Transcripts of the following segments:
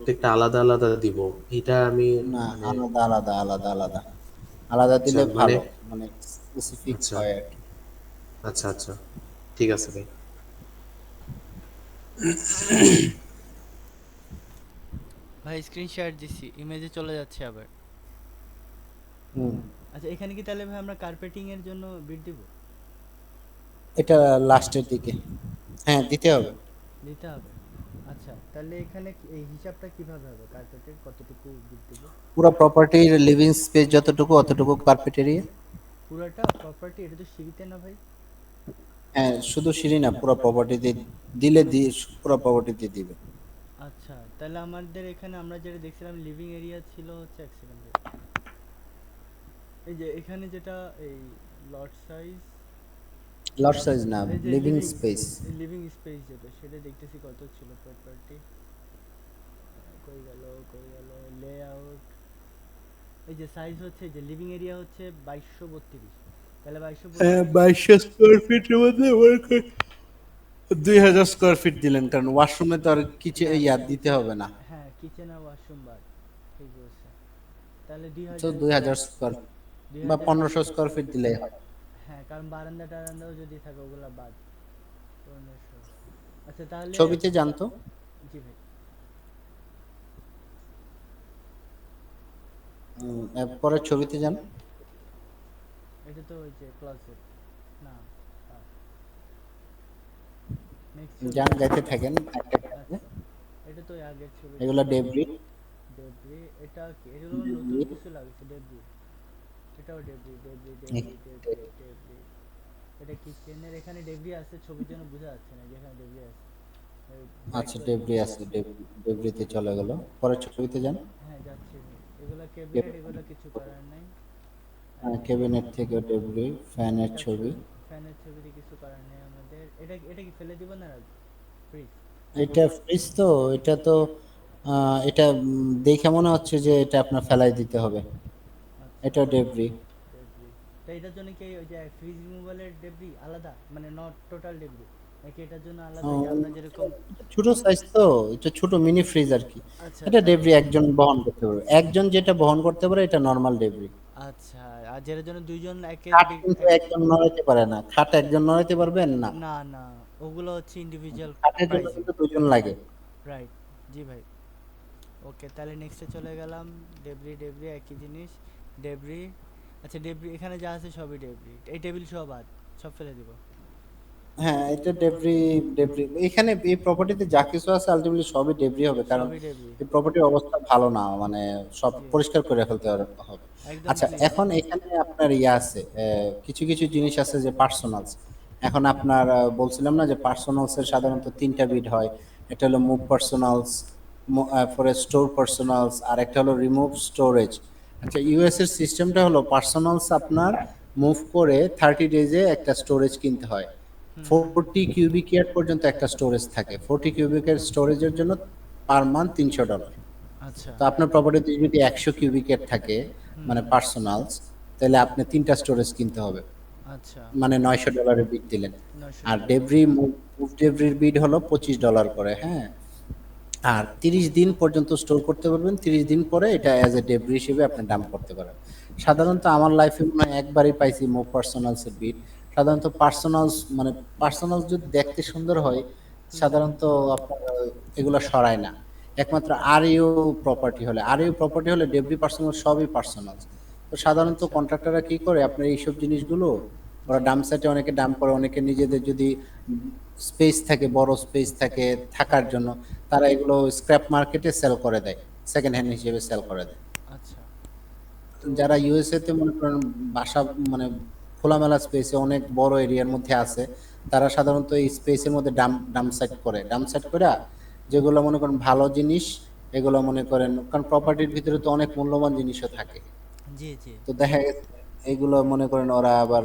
প্রত্যেকটা আলাদা আলাদা দিব, এটা আমি না, মানে আলাদা আলাদা আলাদা আলাদা আলাদা আচ্ছা দিলে মানে ভালো, মানে স্পেসিফিক আচ্ছা হয় আর কি। আচ্ছা আচ্ছা, ঠিক আছে ভাই। ভাই স্ক্রিন শেয়ার দিছি, ইমেজে চলে যাচ্ছে আবার। হুম। আচ্ছা, এখানে কি তাহলে ভাই আমরা কার্পেটিং এর জন্য বিট দিব? এটা লাস্টের দিকে, হ্যাঁ দিতে হবে। দিতে হবে। আচ্ছা, তাহলে এখানে এই হিসাবটা কিভাবে হবে, কার্পেটের কতটুকু বিট দিব? পুরো প্রপার্টির লিভিং স্পেস যতটুকু অতটুকু কার্পেট এরিয়া। পুরাটা প্রপার্টি, এটা তো সিঁড়িতে না ভাই? হ্যাঁ, শুধু সিঁড়ি না, পুরো প্রপার্টিতে দিলে পুরো প্রপার্টিতে দিবে। আচ্ছা, তাহলে আমাদের এখানে আমরা যেটা দেখছিলাম লিভিং এরিয়া ছিল হচ্ছে, এক সেকেন্ড, এই যে এখানে যেটা এই লট সাইজ, লট সাইজ না, এই যে লিভিং লিভিং, স্পেস। এই লিভিং স্পেস যেটা, সেটা দেখতেছি কত ছিল প্রপার্টি। কই গেল, কই গেল লেআউট। এই যে সাইজ হচ্ছে, যে লিভিং এরিয়া হচ্ছে 2232। তাহলে হ্যাঁ, 2232। 2200 স্কোয়ার ফিটের মধ্যে মনে করেন 2000 স্কোয়ার ফিট দিলেন, কারণ ওয়াশরুমে তো আর কিছু হ্যাঁ ইয়া দিতে কিচেন, হবে না। হ্যাঁ কিচেন আর ওয়াশরুম বাদ, ঠিক বলছে। তাহলে তো 2000 2000 স্কোয়ার দুই বা হাজার 1500 স্কোয়ার ফিট দিলেই হয়। হ্যাঁ, কারণ বারান্দা টারান্দাও যদি থাকে ওগুলা বাদ, 1500। আচ্ছা তাহলে, ছবিতে জানতো। জি ভাই। এরপরে ছবিতে যান। এটা তো ওই যে ক্লোজেট, না, নেক্সট ছবি যান, ভাই। যাইতে থাকেন একটা একটা করে। আচ্ছা, এটা তো ওই আগের ছবিটা। এগুলো ডেব্রি। ডেব্রি, এটা কি, এগুলো নতুন কিছু লাগছে ডেব্রি? এটাও debris, debris, debris, debris, debris. এটা কিচেনের এখানে ডেব্রি আছে, ছবির জন্য বোঝা যাচ্ছে না যেখানে ডেব্রি আছে। ব্যাক আচ্ছা, করে ডেব্রি আছে, ডেব্রিতে চলে গেল। পরের ছবিতে যান। হ্যাঁ যাচ্ছি ভাই। এগুলো ক্যাবিনেট, এগুলো কিছু করার নাই। ক্যাবিনেট থেকে ডেব্রি, ফ্যানের এটা ছবি। ফ্যানের ছবিতে কিছু করার নেই আমাদের। এটা এটা কি ফেলে দিব না, ফ্রিজ? এটা ফ্রিজ তো, এটা তো এটা দেখে মনে হচ্ছে যে এটা আপনার ফেলাই দিতে হবে। আচ্ছা, এটা ডেব্রি। ডেব্রি। তো এটার জন্য কি ওই যে ফ্রিজ রিমুভালের ডেব্রি আলাদা, মানে নট টোটাল ডেব্রি, নাকি এটার জন্য আলাদা, যে আমরা যেরকম? ছোট সাইজ তো, এটা ছোট মিনি ফ্রিজ আর কি। আচ্ছা এটা তাহলে, ডেব্রি একজন বহন করতে পারবে, একজন যেটা বহন করতে পারে এটা নর্মাল ডেব্রি। আচ্ছা, আর যেটার জন্য দুইজন একে খাট কিন্তু একজন নড়াইতে পারে না, খাট একজন নড়াইতে পারবেন না। না না, ওগুলো হচ্ছে ইন্ডিভিজুয়াল খাটের জন্য প্রাইজিং। কিন্তু দুজন লাগে। রাইট, জি ভাই। ওকে, তাহলে নেক্সটে চলে গেলাম। ডেব্রি, ডেব্রি একই জিনিস। ডেব্রি। আচ্ছা, ডেব্রি এখানে যা আছে সবই ডেব্রি, এই টেবিল সহ বাদ, সব ফেলে দিব। হ্যাঁ, এটা ডেব্রি। ডেব্রি এখানে এই প্রপার্টিতে যা কিছু আছে আলটিমেটলি সবই ডেব্রি হবে, কারণ সবই ডেব্রি। এই প্রপার্টির অবস্থা ভালো না, মানে সব জি, পরিষ্কার করে ফেলতে হবে। একদম আচ্ছা, ক্লিন। এখন এখানে আপনার ইয়ে আছে, কিছু কিছু জিনিস আছে যে পার্সোনালস। এখন আপনার বলছিলাম না যে পার্সোনালস এর সাধারণত তিনটা বিট হয়। একটা হলো মুভ পার্সোনালস, পরে স্টোর পার্সোনালস, আর একটা হলো রিমুভ স্টোরেজ। আচ্ছা, ইউএস এর সিস্টেমটা হলো পার্সোনালস আপনার মুভ করে 30 ডেজে একটা স্টোরেজ কিনতে হয়। হুম হুম। 40 কিউবিক ইয়ার্ড পর্যন্ত একটা স্টোরেজ থাকে। 40 কিউবিকের স্টোরেজের জন্য পার মান্থ $300। আচ্ছা। তো আপনার প্রপার্টিতে যদি 100 কিউবিকের থাকে, হুম মানে হুম। পার্সোনালস, তাহলে আপনি তিনটা স্টোরেজ কিনতে হবে, আচ্ছা, মানে $900 বিড দিলেন। 900 আর ডলার ডেব্রি মুভ ডেব্রির বিড হলো $25 করে, হ্যাঁ। আর 30 দিন পর্যন্ত স্টোর করতে পারবেন, 30 দিন পরে এটা অ্যাজ এ ডেব্রি হিসেবে আপনি ডাম্প করতে পারেন। আচ্ছা। সাধারণত আমার লাইফে মনে হয় একবারই পাইছি মুভ পার্সোনালস এর বিট। সাধারণত পার্সোনালস মানে পার্সোনালস যদি দেখতে সুন্দর হয়, হুম হুম। সাধারণত আপনার এগুলো সরায় না। একমাত্র আর ইউ প্রপার্টি হলে, আর ইউ প্রপার্টি হলে ডেব্রি পার্সোনাল সবই পার্সোনালস। তো সাধারণত আচ্ছা। কন্ট্রাক্টররা কি করে, আপনার এইসব জিনিসগুলো ওরা জি। ডাম্প সাইটে অনেকে ডাম্প করে, অনেকে নিজেদের যদি স্পেস থাকে, বড় স্পেস থাকে থাকার হ্যাঁ। জন্য, তারা এগুলো স্ক্র্যাপ মার্কেটে সেল করে দেয়, সেকেন্ড হ্যান্ড হিসেবে সেল করে দেয়। আচ্ছা। তো যারা ইউএসএ তে মনে করেন বাসা, মানে খোলামেলা স্পেসে অনেক বড় এরিয়ার মধ্যে আছে, তারা সাধারণত এই স্পেসের মধ্যে ডাম্প সাইট করে, ডাম্প সাইট করে যেগুলো মনে করেন ভালো জিনিস, এগুলো মনে করেন, কারণ প্রপার্টির ভিতরে তো অনেক মূল্যবান জিনিসও থাকে। জি জি। তো দেখা গেছে এগুলো মনে করেন ওরা আবার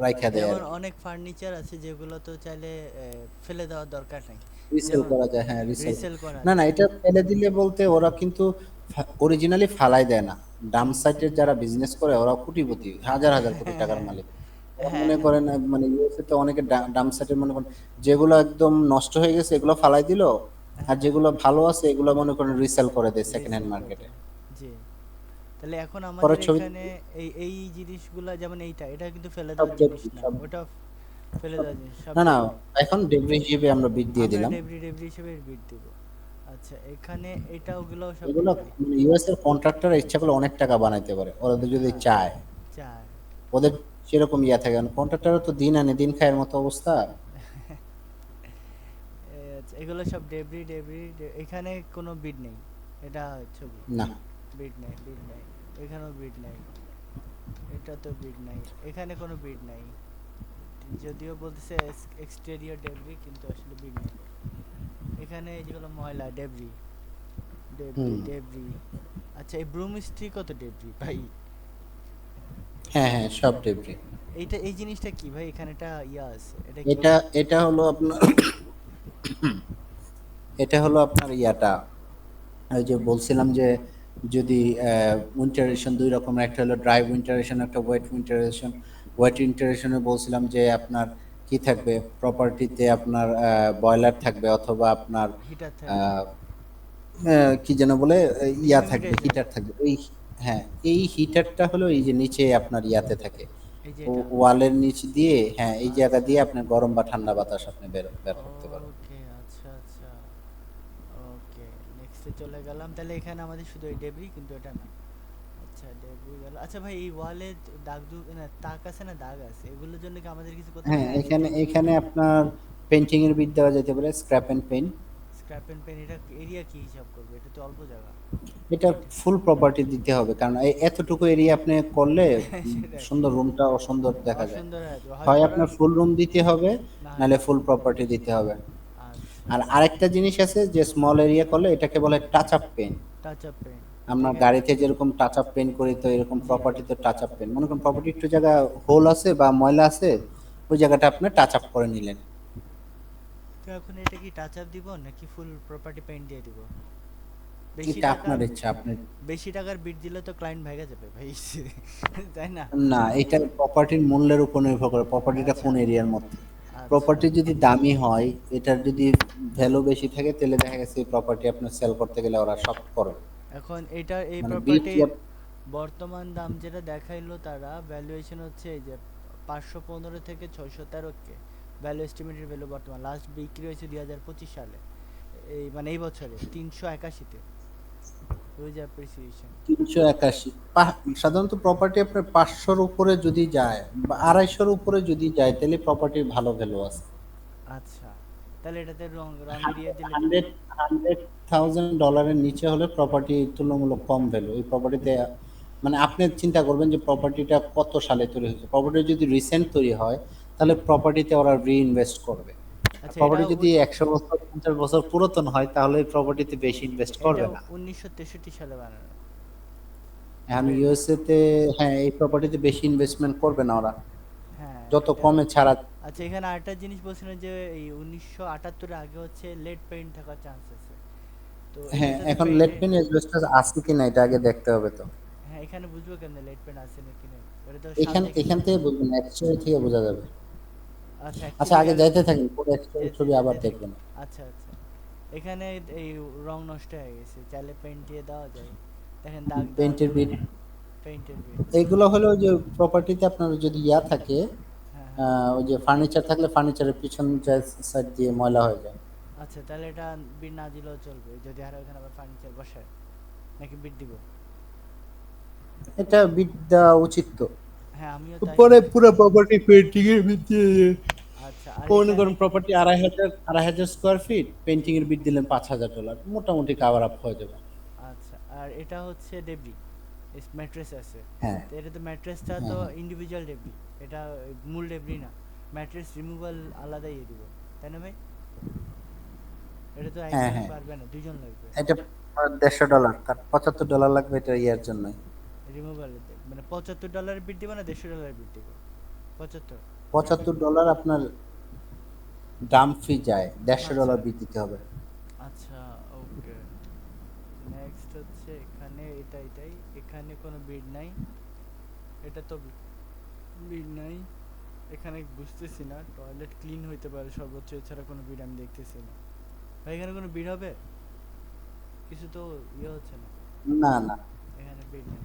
রাইখা দেয় আর যেমন কি। অনেক ফার্নিচার আছে যেগুলো তো চাইলে ফেলে দেওয়ার দরকার নাই। রিসেল যেমন করা যায়, হ্যাঁ রিসেল। রিসেল করা না না, যায়। এটা ফেলে দিলে বলতে ওরা কিন্তু অরিজিনালি ফালাই দেয় না। ডাম্প হুম। সাইটের যারা বিজনেস করে ওরা কোটিপতি, হাজার হাজার কোটি টাকার মালিক। ওরা হ্যাঁ মনে হ্যাঁ। করেন মানে ইউএসএ তে অনেকে ডাম্প সাইটের মনে করেন যেগুলো একদম নষ্ট হয়ে গেছে এগুলো ফালাই দিল, আর যেগুলো ভালো আছে এগুলো মনে করেন রিসেল করে দেয় সেকেন্ড হ্যান্ড রিসেল করে মার্কেটে। দেয়। জি। তাহলে এখন আমাদের পরের ছবি এখানে এই জিনিসগুলা যেমন এটা কিন্তু ফেলে সব দেওয়ার জিনিস ডেবরি না, সব ওটা ফেলে সব দেওয়ার জিনিস, সব না না, ডেবরি। এখন ডেবরি হিসেবে আমরা বিট দিয়ে আমরা দিলাম। ডেবরি হিসেবে বিট দিব। আচ্ছা, এখানে এটা ওগুলো সব এগুলো ডেবরি। মানে ইউএস এর কন্ট্রাক্টর ইচ্ছা করলে অনেক টাকা বানাইতে পারে ওরা যদি হ্যাঁ, চায়। চার। ওদের সেরকম ইয়া থাকে, কারণ কন্ট্রাক্টরও তো দিন আনে দিন খায়ের মতো অবস্থা। আচ্ছা, এগুলো সব এখানে কোনো বিড নেই। এটা ছবি। না, বিড নেই, বিড নেই। এখানেও বিড নেই। এটা তো বিড নাই। এখানে কোনো বিড নাই। যদিও বলতেছে এক্সটেরিয়র ডেবরি, কিন্তু আসলে বিড নেই। এখানে যেগুলো ময়লা ডেবরি, হুম, ডেবরি। আচ্ছা, এই ব্রুম স্ত্রী কত ডেবরি ভাই? হ্যাঁ হ্যাঁ সব ডেবরি। এই জিনিসটা কি ভাই? এখানে একটা ইয়া আছে, এটা কি? এটা এটা হলো আপনার এটা হলো আপনার ইয়াটা, ওই যে বলছিলাম যে যদি উইন্টারেশন দুই রকমের, একটা হলো ড্রাই উইন্টারেশন, একটা ওয়েট উইন্টারেশন। ওয়েট উইন্টারেশনে বলছিলাম যে আপনার কি থাকবে প্রপার্টিতে, আপনার বয়লার থাকবে অথবা আপনার হিটার থাকবে। আহ, কি যেন বলে ইয়া থাকবে, হিউমিডিটার। হিটার থাকবে ওই। হ্যাঁ, এই হিটারটা হলো এই যে নিচে আপনার ইয়াতে থাকে, এই যে এটা। ওয়ালের নিচ দিয়ে, হ্যাঁ এই জায়গা আচ্ছা। দিয়ে আপনার গরম বা ঠান্ডা বাতাস আপনি বের বের করতে পারেন। ওকে, আচ্ছা আচ্ছা। ওকে, নেক্সটে চলে গেলাম। তাহলে এখানে আমাদের শুধু এই ডেবরি, কিন্তু এটা না। আচ্ছা, ডেবরি গেল। আচ্ছা ভাই, এই ওয়ালে না তাক আছে না দাগ আছে, এগুলোর জন্য কি আমাদের কিছু করতে হবে হ্যাঁ, না? এখানে এখানে আপনার পেন্টিং এর বিট দেওয়া যেতে পারে, scrap and paint. Scrap and pen, এটা এরিয়া কি হিসাব করবে? এটা তো অল্প জায়গা। এটা ফুল প্রপার্টি দিতে হবে, কারণ এই এতটুকু এরিয়া আপনি করলে সেটাই। সুন্দর রুমটা অসুন্দর দেখা যায়। অসুন্দর হয়ে যাবে হয় হয়তো ওরা। আপনার ফুল রুম দিতে হবে, না হলে নাহলে না। ফুল প্রপার্টি দিতে হবে। আচ্ছা। আর আরেকটা জিনিস আছে যে স্মল এরিয়া করলে এটাকে বলে touch up paint. Touch up pen. আমরা এখানে। গাড়িতে যেরকম টাচ আপ পেইন্ট করি, তো এরকম জি। প্রপার্টিতে টাচ আপ পেইন্ট, মনে করেন প্রপার্টি একটু জায়গা হোল আছে বা ময়লা আছে, ওই জায়গাটা আপনি টাচ আপ করে নিলেন। তো এখন এটা কি টাচ আপ দিব নাকি ফুল প্রপার্টি পেইন্ট দিয়ে দিব? বেশি এটা টাকার আপনার ইচ্ছা, আপনি। বেশি টাকার বিট দিলে তো ক্লায়েন্ট ভাইগা যাবে ভাই। তাই না? না, এটা প্রপার্টির মূল্যের উপর নির্ভর করে, প্রপার্টিটা আচ্ছা কোন এরিয়ার মধ্যে। আচ্ছা। প্রপার্টি যদি দামি হয়, এটার যদি ভ্যালু বেশি থাকে, তাহলে দেখা গেছে এই প্রপার্টি আপনার সেল করতে গেলে ওরা সব করবে। এখন এই মানে বিট প্রপার্টির বর্তমান দাম যেটা দেখাইলো তারা, ভ্যালুয়েশন হচ্ছে এই যে 515 থেকে 613 কে। ভ্যালু এস্টিমেটেড ভ্যালু বর্তমান লাস্ট বিক্রি হয়েছে 2025 সালে। এই মানে এই বছরে 381-তে। রোজ অ্যাপ্রিসিয়েশন। 381, সাধারণত প্রপার্টি আপনার 500-র উপরে যদি যায় বা 250-র উপরে যদি যায়, তাহলে প্রপার্টির ভালো ভ্যালু আছে। আচ্ছা, তাহলে এটাতে রং এরিয়া দিলে তো। হান্ড্রেড $100,000 নিচে হলে প্রপার্টি তুলনামূলক কম ভ্যালু এই প্রপার্টিতে। মানে আপনি চিন্তা করবেন যে প্রপার্টিটা কত সালে তৈরি হয়েছে, প্রপার্টি যদি রিসেন্ট তৈরি হয় তাহলে প্রপার্টিতে ওরা রিইনভেস্ট করবে। আর আচ্ছা, প্রপার্টি যদি 100 বছর 50 বছর পুরাতন হয়, তাহলে এই প্রপার্টিতে বেশি ইনভেস্ট এটা করবে না। 1963 সালে বানানো। এখন ভাই। ইউএসএ তে, হ্যাঁ এই প্রপার্টিতে বেশি ইনভেস্টমেন্ট করবে না ওরা, হ্যাঁ, যত এটা। কমে ছাড়া। আচ্ছা, এখানে আরেকটা জিনিস বলছিলেন যে এই 1978 আগে হচ্ছে লেড পেইন্ট থাকার চান্স আছে। তো হ্যাঁ, এটাতে তো এখন লেড পেইন্টে। পেন এসবেস্টস আছে কিনা এটা আগে দেখতে হবে তো। হ্যাঁ, এখানে বুঝবো কেমনে লেড পেইন্ট আছে নাকি নেই? ওটা তো সাল এখান দেখে। এখান থেকে বুঝবেন, এক্সচেঞ্জ থেকে বোঝা যাবে। আচ্ছা, আচ্ছা, অ্যাকচুয়ালি আগে যাইতে থাকেন, পরে এক্সচেঞ্জ যেতে ছবি আবার যেতে থাকি। দেখবেন। আচ্ছা আচ্ছা। এখানে এই রং নষ্ট হয়ে গেছে, চাইলে পেইন্ট দিয়ে দেওয়া যায়। দেখেন দাগ দেওয়া পেইন্টের যাবে। বিট, পেইন্টের বিট। এগুলো হলো ওই যে প্রপার্টিতে আপনার যদি ইয়া থাকে, হ্যাঁ হ্যাঁ। ওই যে ফার্নিচার থাকলে ফার্নিচারের পিছন সাইড দিয়ে ময়লা হয়ে যায়। আচ্ছা, তাহলে এটা বিট না দিলেও চলবে যদি আর ওখানে আবার ফার্নিচার বসায়, নাকি বিট দিব? এটা বিট দেওয়া উচিত তো। হ্যাঁ, আমিও তাই পরে মনে পুরো করি। প্রপার্টি পেন্টিং এর ভিতরে, আচ্ছা, আর মনে এখানে। করেন প্রপার্টি 2,500 স্কোয়ার ফিট, পেন্টিং এর বিট দিলেন $5,000, মোটামুটি কাভার আপ হয়ে যাবে। আচ্ছা, আর এটা হচ্ছে ডেবরি, ম্যাট্রেস আছে। হ্যাঁ তো এটা তো ম্যাট্রেসটা হ্যাঁ তো হ্যাঁ ইন্ডিভিজুয়াল ডেবরি। এটা মূল ডেবরি না। ম্যাট্রেস রিমুভাল আলাদা ইয়ে দিব, তাই না ভাই? এটা তো হ্যাঁ একজনে হ্যাঁ পারবে না, দুইজন লাগবে। এটা $150, তার $75 লাগবে এটা ইয়ার জন্য। রিমুভাল মানে $75 বিট দিব না $150 বিট দিব? 75। $75 আপনার ডাম ফি যায়, আচ্ছা $150 বিল দিতে হবে। আচ্ছা। ওকে। নেক্সট হচ্ছে এখানে এটাই এখানে কোনো বিড নাই। এটা তো বিড নাই। এখানে বুঝতেছি না, টয়লেট ক্লিন হইতে পারে সর্বোচ্চ, এছাড়া কোনো বিড আমি দেখতেছি না। ভাই এখানে কোনো বিড হবে? কিছু তো ইয়ে হচ্ছে না। না না, এখানে বিড নেই।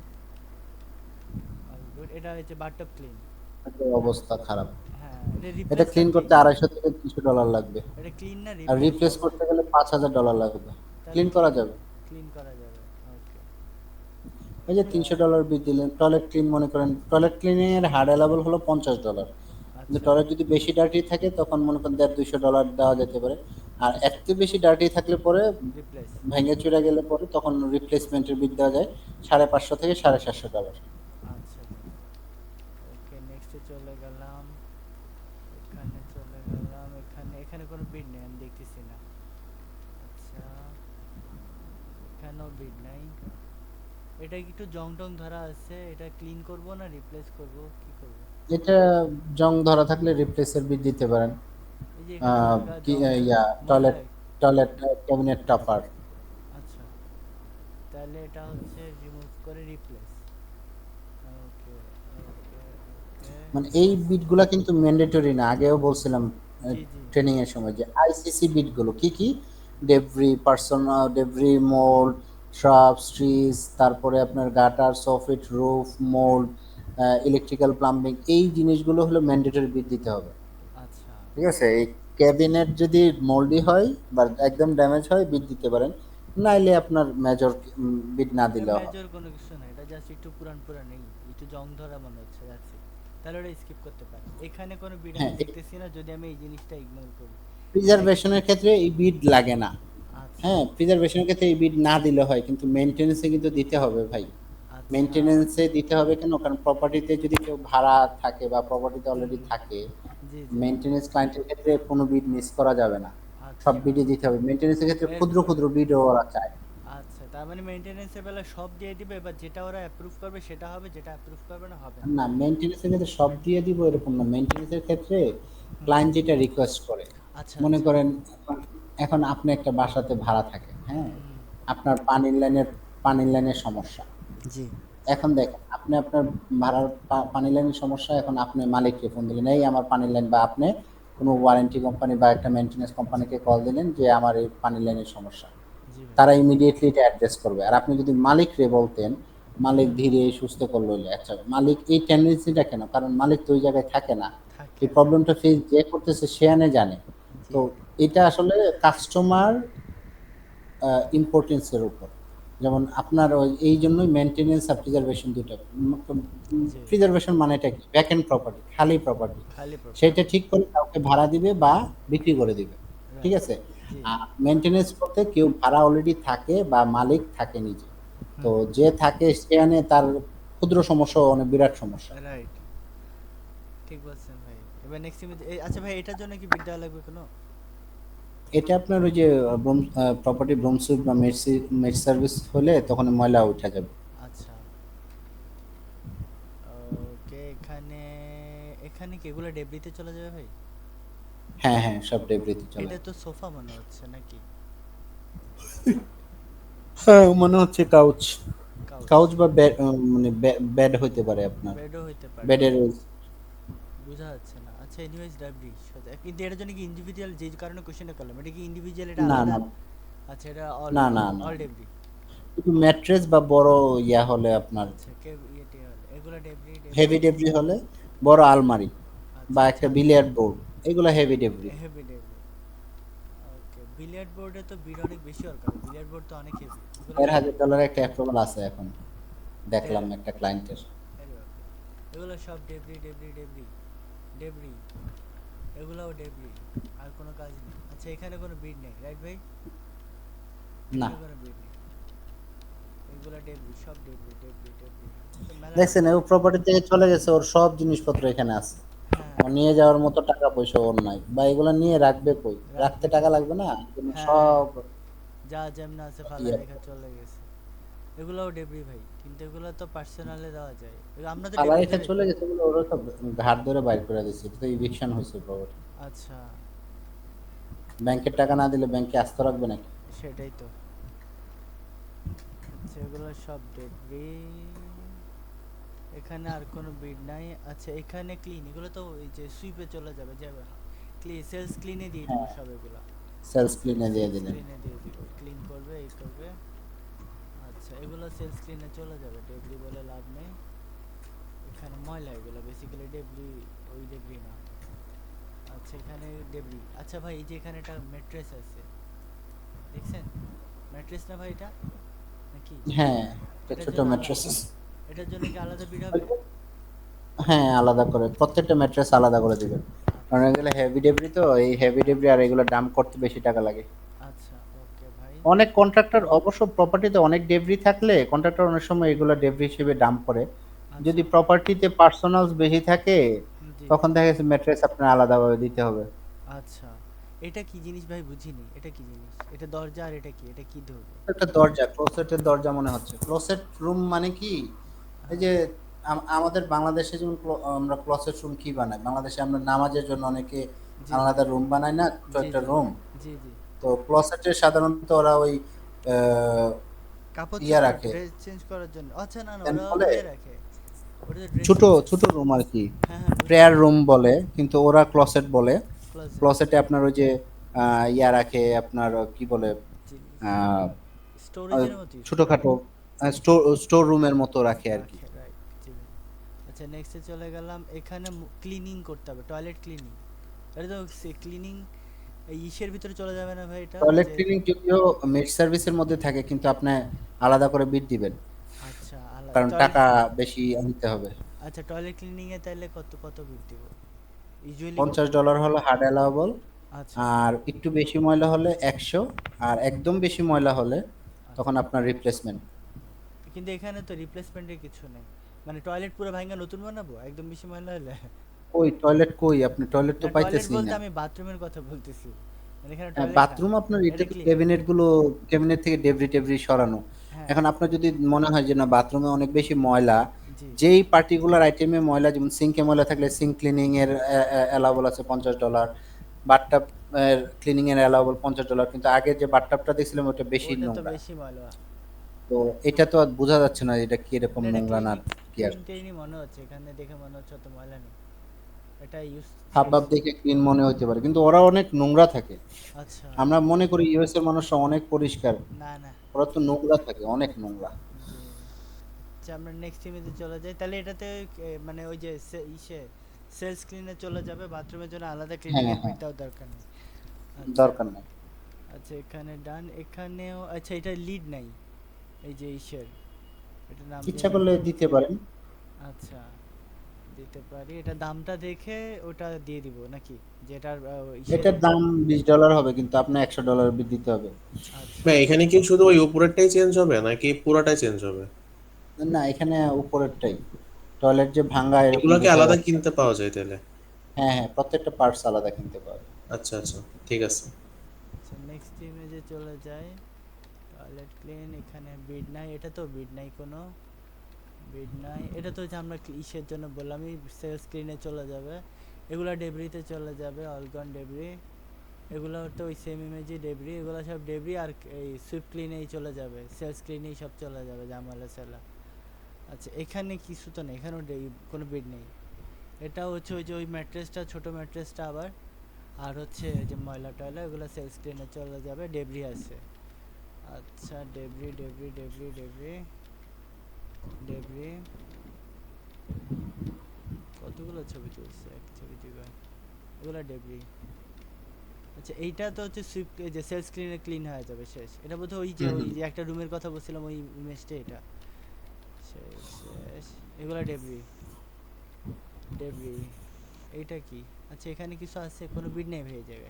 All good. এটা হচ্ছে বাথটব ক্লিন। এটা অবস্থা খারাপ। হ্যাঁ, এটা এটা রিপ্লেস ক্লিন নাকি? করতে 250 থেকে $300 লাগবে। এটা ক্লিন না আর রিপ্লেস? রিপ্লেস করতে গেলে $5000 লাগবে। তাহলে ক্লিন করা ক্লিন, যাবে। ক্লিন করা যাবে। ওকে। এই যে $300 বিল দিলেন, টয়লেট ক্লিন মনে করেন, টয়লেট ক্লিনিং এর হার্ড লেভেল হলো $50। কিন্তু আচ্ছা, টয়লেট যদি বেশি ডার্টি থাকে তখন মনে করেন $150-200 দেওয়া যেতে পারে। আর এর থেকে বেশি ডার্টি থাকলে পরে রিপ্লেস। ভেঙে চুরে গেলে পরে তখন রিপ্লেসমেন্টের বিল দেওয়া যায় 550 থেকে $750। আচ্ছা ভাই। ওকে, নেক্সটে চলে গেলাম। এখানে চলে গেলাম। এখানে কোনো বিড নেই, আমি দেখতেছি না। আচ্ছা, এখানেও বিড নাই। এটা কি একটু জং টং ধরা আছে? এটা ক্লিন করব না রিপ্লেস করব, কি করব? এটা জং ধরা থাকলে রিপ্লেসের বিল দিতে পারেন। এই যে এখানে হালকা কি জং টং ইয়া ময়লা। Toilet toilet cabinet topper. আচ্ছা, তাহলে এটা হচ্ছে রিমুভ করে রিপ্লেস। ওকে, ওকে, ওকে। মানে এই বিটগুলা কিন্তু ম্যান্ডেটরি না, আগেও বলছিলাম জি, জি। ট্রেনিং এর সময় যে আইসিসি বিটগুলো কি কি, debris, personal debris, mould, shrubs, trees, তারপরে আপনার gutter, soffit, roof, mould, electrical, plumbing, এই জিনিসগুলো হলো ম্যান্ডেটরি বিট দিতে হবে। আচ্ছা, ঠিক আছে, এই ক্যাবিনেট যদি মোল্ডি হয় বা একদম ড্যামেজ হয় বিট দিতে পারেন, নাইলে আপনার মেজর বিট না এটা দিলেও হয়। মেজর কোনো কিছু না, এটা জাস্ট একটু পুরান পুরান, এই একটু জং ধরা মনে হচ্ছে, যাচ্ছে। তাহলে ওটা স্কিপ করতে পারেন। এখানে কোনো বিড আমি হ্যাঁ, দেখতেছি না, যদি আমি এই জিনিসটা ইগনোর করি। এক, প্রিজারভেশনের ক্ষেত্রে এই বিট লাগে না। আচ্ছা, হ্যাঁ, প্রিজারভেশনের ক্ষেত্রে এই বিড না দিলে হয়, কিন্তু মেইনটেনেন্সে কিন্তু দিতে হবে ভাই। আচ্ছা। মেইনটেনেন্সে দিতে হবে কেন? কারণ প্রপার্টিতে যদি কেউ ভাড়া থাকে বা প্রপার্টিতে হুম, অলরেডি হুম। থাকে, জি, জি। মেইনটেনেন্স ক্লায়েন্টের ক্ষেত্রে কোনো বিড মিস করা যাবে না। সব আচ্ছা, বিডই দিতে হবে। মেইনটেনেন্সের ক্ষেত্রে ক্ষুদ্র এরপর, ক্ষুদ্র বিডও ওরা চায়। আচ্ছা, তার মানে মেইনটেনেন্সের বেলা সব দিয়ে দিবে, এবার যেটা ওরা অ্যাপ্রুভ করবে সেটা হবে, যেটা অ্যাপ্রুভ করবে না হবে না। না, মেইনটেনেন্সের ক্ষেত্রে সব দিয়ে দিব এরকম না। মেইনটেনেন্সের ক্ষেত্রে হুম, ক্লায়েন্ট যেটা রিকোয়েস্ট করে, আচ্ছা, মনে আচ্ছা। করেন এখন আপনি একটা বাসাতে ভাড়া থাকেন, হ্যাঁ? হুম, হুম। আপনার পানির লাইনের সমস্যা। জি। এখন দেখেন, আপনি আপনার ভাড়ার পানি লাইনের সমস্যা, এখন আপনি মালিককে ফোন দিলেন, এই আমার পানি লাইন, বা আপনি কোনো ওয়ারেন্টি কোম্পানি বা একটা মেইনটেনেন্স কোম্পানিকে কল দিলেন যে আমার এই পানি লাইনের সমস্যা। জি ভাই। তারা ইমিডিয়েটলি এটা অ্যাড্রেস করবে। আর আপনি যদি মালিকরে বলতেন, মালিক হুম, হুম। ধীরে সুস্থে করলো হইলে, আচ্ছা মালিক এই টেন্ডেন্সিটা কেন? কারণ মালিক তো ওই জায়গায় থাকে না। থাকে এই না। প্রবলেমটা ফেস যে করতেছে সে জানে। জি। তো এটা আসলে কাস্টমার ইম্পর্টেন্স এর উপর। যেমন আপনার ওই এইজন্যই মেইনটেন্যান্স আর প্রিজার্ভেশন ২ টা। জি। প্রিজার্ভেশন মানেটা কি? ভ্যাকেন্ট প্রপার্টি, খালি প্রপার্টি। খালি প্রপার্টি। সেইটা ঠিক করে কাউকে ভাড়া দিবে বা বিক্রি করে দিবে। ঠিক রাইট। আছে? জি। আর মেইনটেন্যান্স বলতে কেউ ভাড়া অলরেডি থাকে বা মালিক থাকে নিজে। তো হুম, হুম। যে থাকে সে তার ক্ষুদ্র সমস্যাও অনেক বিরাট সমস্যা। রাইট। ঠিক বলছেন ভাই। এবার নেক্সট টাইম, আচ্ছা ভাই, এটার জন্য কি বিল দেওয়া লাগবে কোনো? এটা আপনার ওই যে প্রপার্টি ব্রুম সুইপ বা মেড সার্ভিস হলে তখন ময়লা উঠা যাবে। আচ্ছা। ওকে, এখানে কি এগুলো ডেব্রিতে চলে যাবে ভাই? হ্যাঁ, হ্যাঁ, সব ডেবরিতে চলে। এটা তো সোফা মনে হচ্ছে নাকি? হ্যাঁ, মনে হচ্ছে কাউচ। কাউচ। কাউচ বা বেড, মানে বেড হইতে পারে আপনার। বেডও হইতে পারে। বেডের বোঝা যাচ্ছে না। আচ্ছা, এনিওয়েজ ডাব্লিউ সোজা। কিন্তু এটার জন্য কি ইন্ডিভিজুয়াল, যে কারণে কোশ্চেনটা করলাম, এটা কি ইন্ডিভিজুয়াল, এটা না, আলাদা? না, আচ্ছা, এটা অল, না, না, না। All debris. শুধু ম্যাট্রেস বা বড় ইয়া হলে আপনার, আচ্ছা, কে ইয়েতে হল এগুলো ডেব্রি ডেব্রি। হেভি ডেবরি হলে বড় আলমারি আচ্ছা, বা একটা আচ্ছা। বিলিয়ার্ড বোর্ড, এগুলো heavy debris. Heavy debris. Okay, billiard বোর্ডে তো বিড অনেক বেশি দরকার, বিলিয়ার্ড বোর্ড তো অনেক হেভি, এগুলো সব $1,500 একটা অ্যাপ্রুভাল আছে এখন, দেখলাম দেড়। একটা ক্লায়েন্টের। আরে বাপরে। এগুলো সব ডেব্রি ডেব্রি ডেব্রি ডেব্রি, এগুলোও ডেব্রি। আর কোনো কাজ নেই। আচ্ছা, এখানে কোনো বিড নেই, রাইট ভাই? না, এখানে কোনো বিড নেই। এগুলো ডেব্রি, সব ডেব্রি ডেব্রি ডেব্রি। তো মেলা দেখছেন ডেব্রি। ও প্রপার্টি থেকে চলে গেছে, ওর সব জিনিসপত্র এখানে আছে। হ্যাঁ, ও নিয়ে যাওয়ার মতো টাকা পয়সা ওর নাই, বা এগুলো নিয়ে রাখবে কই? রাখতে রাখবে টাকা কই? লাগবে না? এজন্য হ্যাঁ, সব যা যেমন আছে ফালা ইয়ে রেখা চলে গেছে। এগুলোও ডেব্রি ভাই, কিন্তু এগুলো তো পার্সোনালে দেওয়া যায়, আমরা তো ফালা ডেব্রিতে রেখে চলে রাখি। গেছে বলে ওরা তো ঘাট ধরে বাইর করে দিচ্ছে, এটা তো ইভিকশন হয়েছে প্রপার্টি। আচ্ছা, ব্যাংকের টাকা না দিলে ব্যাংকে আস্থা রাখবে নাকি? সেটাই তো। আচ্ছা, এগুলো সব ডেব্রি। এখানে আর কোনো বিড নাই। আচ্ছা, এখানে ক্লিন, এগুলো তো ওই যে সুইপে চলে যাবে, যাবে ক্লিন, সেলস ক্লিনে দিয়ে দিব হ্যাঁ, সব এগুলা। সেলস ক্লিনে দিয়ে সেলস দিলেন। ক্লিনে দিয়ে দিব, ক্লিন করবে, এই করবে। আচ্ছা, এগুলো সেলস ক্লিনে চলে যাবে, ডেবরি বলে লাভ নেই। এখানে ময়লা, এগুলো বেসিক্যালি ডেবরি, ওই ডেবরি না। আচ্ছা, এখানে ডেবরি। আচ্ছা ভাই, এই যে এখানে একটা ম্যাট্রেস আছে, দেখছেন? ম্যাট্রেস না ভাই এটা, নাকি? হ্যাঁ, একটা এটার ছোট জন্য ম্যাট্রেস। এটার জন্য কি আলাদা বিড হবে? হ্যাঁ, আলাদা করে প্রত্যেকটা ম্যাট্রেস আলাদা করে দিবেন। কারণ আচ্ছা এগুলো হেভি ডেবরি, তো এই হেভি ডেবরি আর এগুলো ডাম্প করতে বেশি টাকা লাগে। আচ্ছা, ওকে ভাই। অনেক কন্ট্রাক্টর অবশ্য প্রপার্টিতে অনেক ডেবরি থাকলে কন্ট্রাক্টর অনেক সময় এগুলো ডেবরি হিসেবে ডাম্প করে। যদি আচ্ছা, প্রপার্টিতে পার্সোনালস বেশি থাকে জি। তখন দেখা গেছে ম্যাট্রেস আপনার আলাদাভাবে দিতে হবে। আচ্ছা, এটা কি জিনিস ভাই, বুঝিনি, এটা কি জিনিস? এটা দরজা, আর এটা কি, এটা কি ধরবে? একটা দরজা, ক্লোসেটের দরজা মনে হচ্ছে। ক্লোসেট রুম মানে কি, এই হ্যাঁ, যে আমাদের বাংলাদেশে যেমন আমরা ক্লোসেট রুম কি বানাই, বাংলাদেশে আমরা নামাজের জন্য অনেকে জি জি আলাদা রুম বানাই না, ছোট জি একটা জি রুম। জি জি। তো ক্লোসেটে সাধারণত ওরা ওই আহ, কাপড় ইয়া চোপড়, রাখে, ড্রেস চেঞ্জ করার জন্য? আচ্ছা, না না, ফ্যান ওরা বলে, ইয়ে রাখে, ওটা তো ড্রেস ছোট চেঞ্জ। ছোট রুম আর কি। হ্যাঁ হ্যাঁ, বুঝছি। প্রেয়ার রুম বলে কিন্তু ওরা ক্লোসেট বলে। ক্লোজেট। ক্লোসেটে আপনার ওই যে ইয়া রাখে, আপনার কি বলে, জিনিস, আহ, স্টোরেজের মতো ইউজ করে। ছোটখাটো স্টোর স্টোর রুমের মতো রাখে আর কি। রাখে, রাইট, জি ভাই। আচ্ছা, নেক্সটে চলে গেলাম। এখানে ক্লিনিং করতে হবে, টয়লেট ক্লিনিং। এটা তো ক্লিনিং এই ইসের ভিতরে চলে যাবে না ভাই, এটা ওই টয়লেট যে। ক্লিনিং যদিও মেড সার্ভিসের মধ্যে থাকে কিন্তু আপনি আলাদা করে বিল দিবেন, আচ্ছা, আলাদা কারণ টয়লেট। টাকা বেশি নিতে হবে। আচ্ছা, টয়লেট ক্লিনিং এ তাইলে কত কত বিল দিব? ইউজুয়ালি কত? $50 হলো হার্ড অ্যালাউবল, আচ্ছা আর একটু বেশি ময়লা হলে 100, আর একদম বেশি ময়লা হলে তখন আচ্ছা। আপনার রিপ্লেসমেন্ট। কিন্তু এখানে তো রিপ্লেসমেন্টের কিছু নেই, মানে টয়লেট পুরো ভাঙা নতুন বানাবো একদম বেশি ময়লা হলে? কই টয়লেট, কই আপনি টয়লেট তো না, টয়লেট পাইতেছেই বলতে না। আমি বাথরুমের কথা বলতেছি, মানে এখানে হ্যাঁ, টয়লেট না। বাথরুম আপনার এটা এটা তো ক্লিন। ক্যাবিনেট গুলো, ক্যাবিনেট থেকে ডেবরি টেবরি সরানো। হ্যাঁ, এখন আপনার যদি মনে হয় যে না বাথরুমে অনেক বেশি ময়লা, জি। যেই পার্টিকুলার আইটেমে ময়লা, যেমন সিঙ্কে ময়লা থাকলে সিঙ্ক ক্লিনিং এর অ্যালাউবল আছে $50, বাথটাব এর ক্লিনিং এর অ্যালাউবল $50, কিন্তু আগে যে বাথটাবটা দেখছিলাম ওটা বেশি ওটা তো নোংরা। বেশি ময়লা। তো এটা তো আর বোঝা যাচ্ছে না এটা কি রকম না, এটা নোংরা না ক্লিনিং, কি আর। ক্লিন টেইনই মনে হচ্ছে, এখানে দেখে মনে হচ্ছে অত ময়লা নেই। এটা ইউজ হাব ভাব দেখে ক্লিন মনে হতে পারে কিন্তু ওরা অনেক নোংরা থাকে। আচ্ছা। আমরা মনে করি ইউএস এর মানুষরা অনেক পরিষ্কার, না না, ওরা তো নোংরা থাকে, অনেক নোংরা। জি। আচ্ছা, আমরা নেক্সট ইমেজে চলে যাই তাহলে। এটাতে মানে ওই যে ইসে সেলস ক্লিনে চলে যাবে, বাথরুমের জন্য আলাদা ক্লিনিং হ্যাঁ এর হ্যাঁ, বিল দেওয়ার দরকার নেই। আচ্ছা। দরকার নেই। আচ্ছা, এখানে ডান। এখানেও আচ্ছা, এটা লিড নাই, এই যে ইসের, এটা নাম ইচ্ছা জানি করলে কি। দিতে পারেন। আচ্ছা, দিতে পারি। এটা দামটা দেখে ওটা দিয়ে দিব নাকি, যেটার ইসের। এটার দাম $20 হবে কিন্তু আপনার $100 দিতে হবে। আচ্ছা ভাই এখানে কি শুধু ওই উপরেরটাই চেঞ্জ হবে নাকি পুরোটাই চেঞ্জ হবে? না, এখানে উপরেরটাই, টয়লেট যে ভাঙ্গা এরকম এগুলোকে বোঝা আলাদা যাচ্ছে। কিনতে পাওয়া যায় তাহলে? হ্যাঁ হ্যাঁ, প্রত্যেকটা পার্টস আলাদা কিনতে পারবে। আচ্ছা আচ্ছা, ঠিক আছে। আচ্ছা, নেক্সট ইমেজে চলে যায়। টয়লেট ক্লিন, এখানে বিড নাই, এটা তো বিড নাই কোনো। বিড নাই, এটা তো যে আমরা ইসের জন্য বললাম, সেলস স্ক্রিনে চলে যাবে। এগুলা ডেবরিতে চলে যাবে, অলগন ডেবরি। এগুলো তো ওই সেম ইমেজে ডেবরি, এগুলো সব ডেবরি। আর এই সুইপ ক্লিনেই চলে যাবে, সেলস ক্লিনেই সব চলে যাবে, জামালা সেলা। আচ্ছা, এখানে কিছু তো নেই, এখানেও কোনো বিড নেই। এটা হচ্ছে ওই যে ওই ম্যাট্রেসটা, ছোট ম্যাট্রেসটা আবার। আর হচ্ছে যে ময়লা টয়লা, এগুলো সেলস স্ক্রিনে চলে যাবে, ডেবরি আছে। আচ্ছা, ডেবরি ডেবরি ডেবরি ডেবরি ডেবরি। কতগুলো ছবি তুলছে, এক ছবি তুলবে, এগুলো ডেবরি। আচ্ছা, এইটা তো হচ্ছে সুইপ, এই যে সেলস স্ক্রিনে ক্লিন হয়ে যাবে, শেষ। এটা বোধহয় হুম ওই হুম। যে একটা রুমের কথা বলছিলাম, ওই ইমেজটা এটা। শেষ শেষ। এগুলো ডেবরি ডেবরি। এইটা কি? আচ্ছা, এখানে কিছু আছে, কোনো বিড নেই হয়ে যাবে,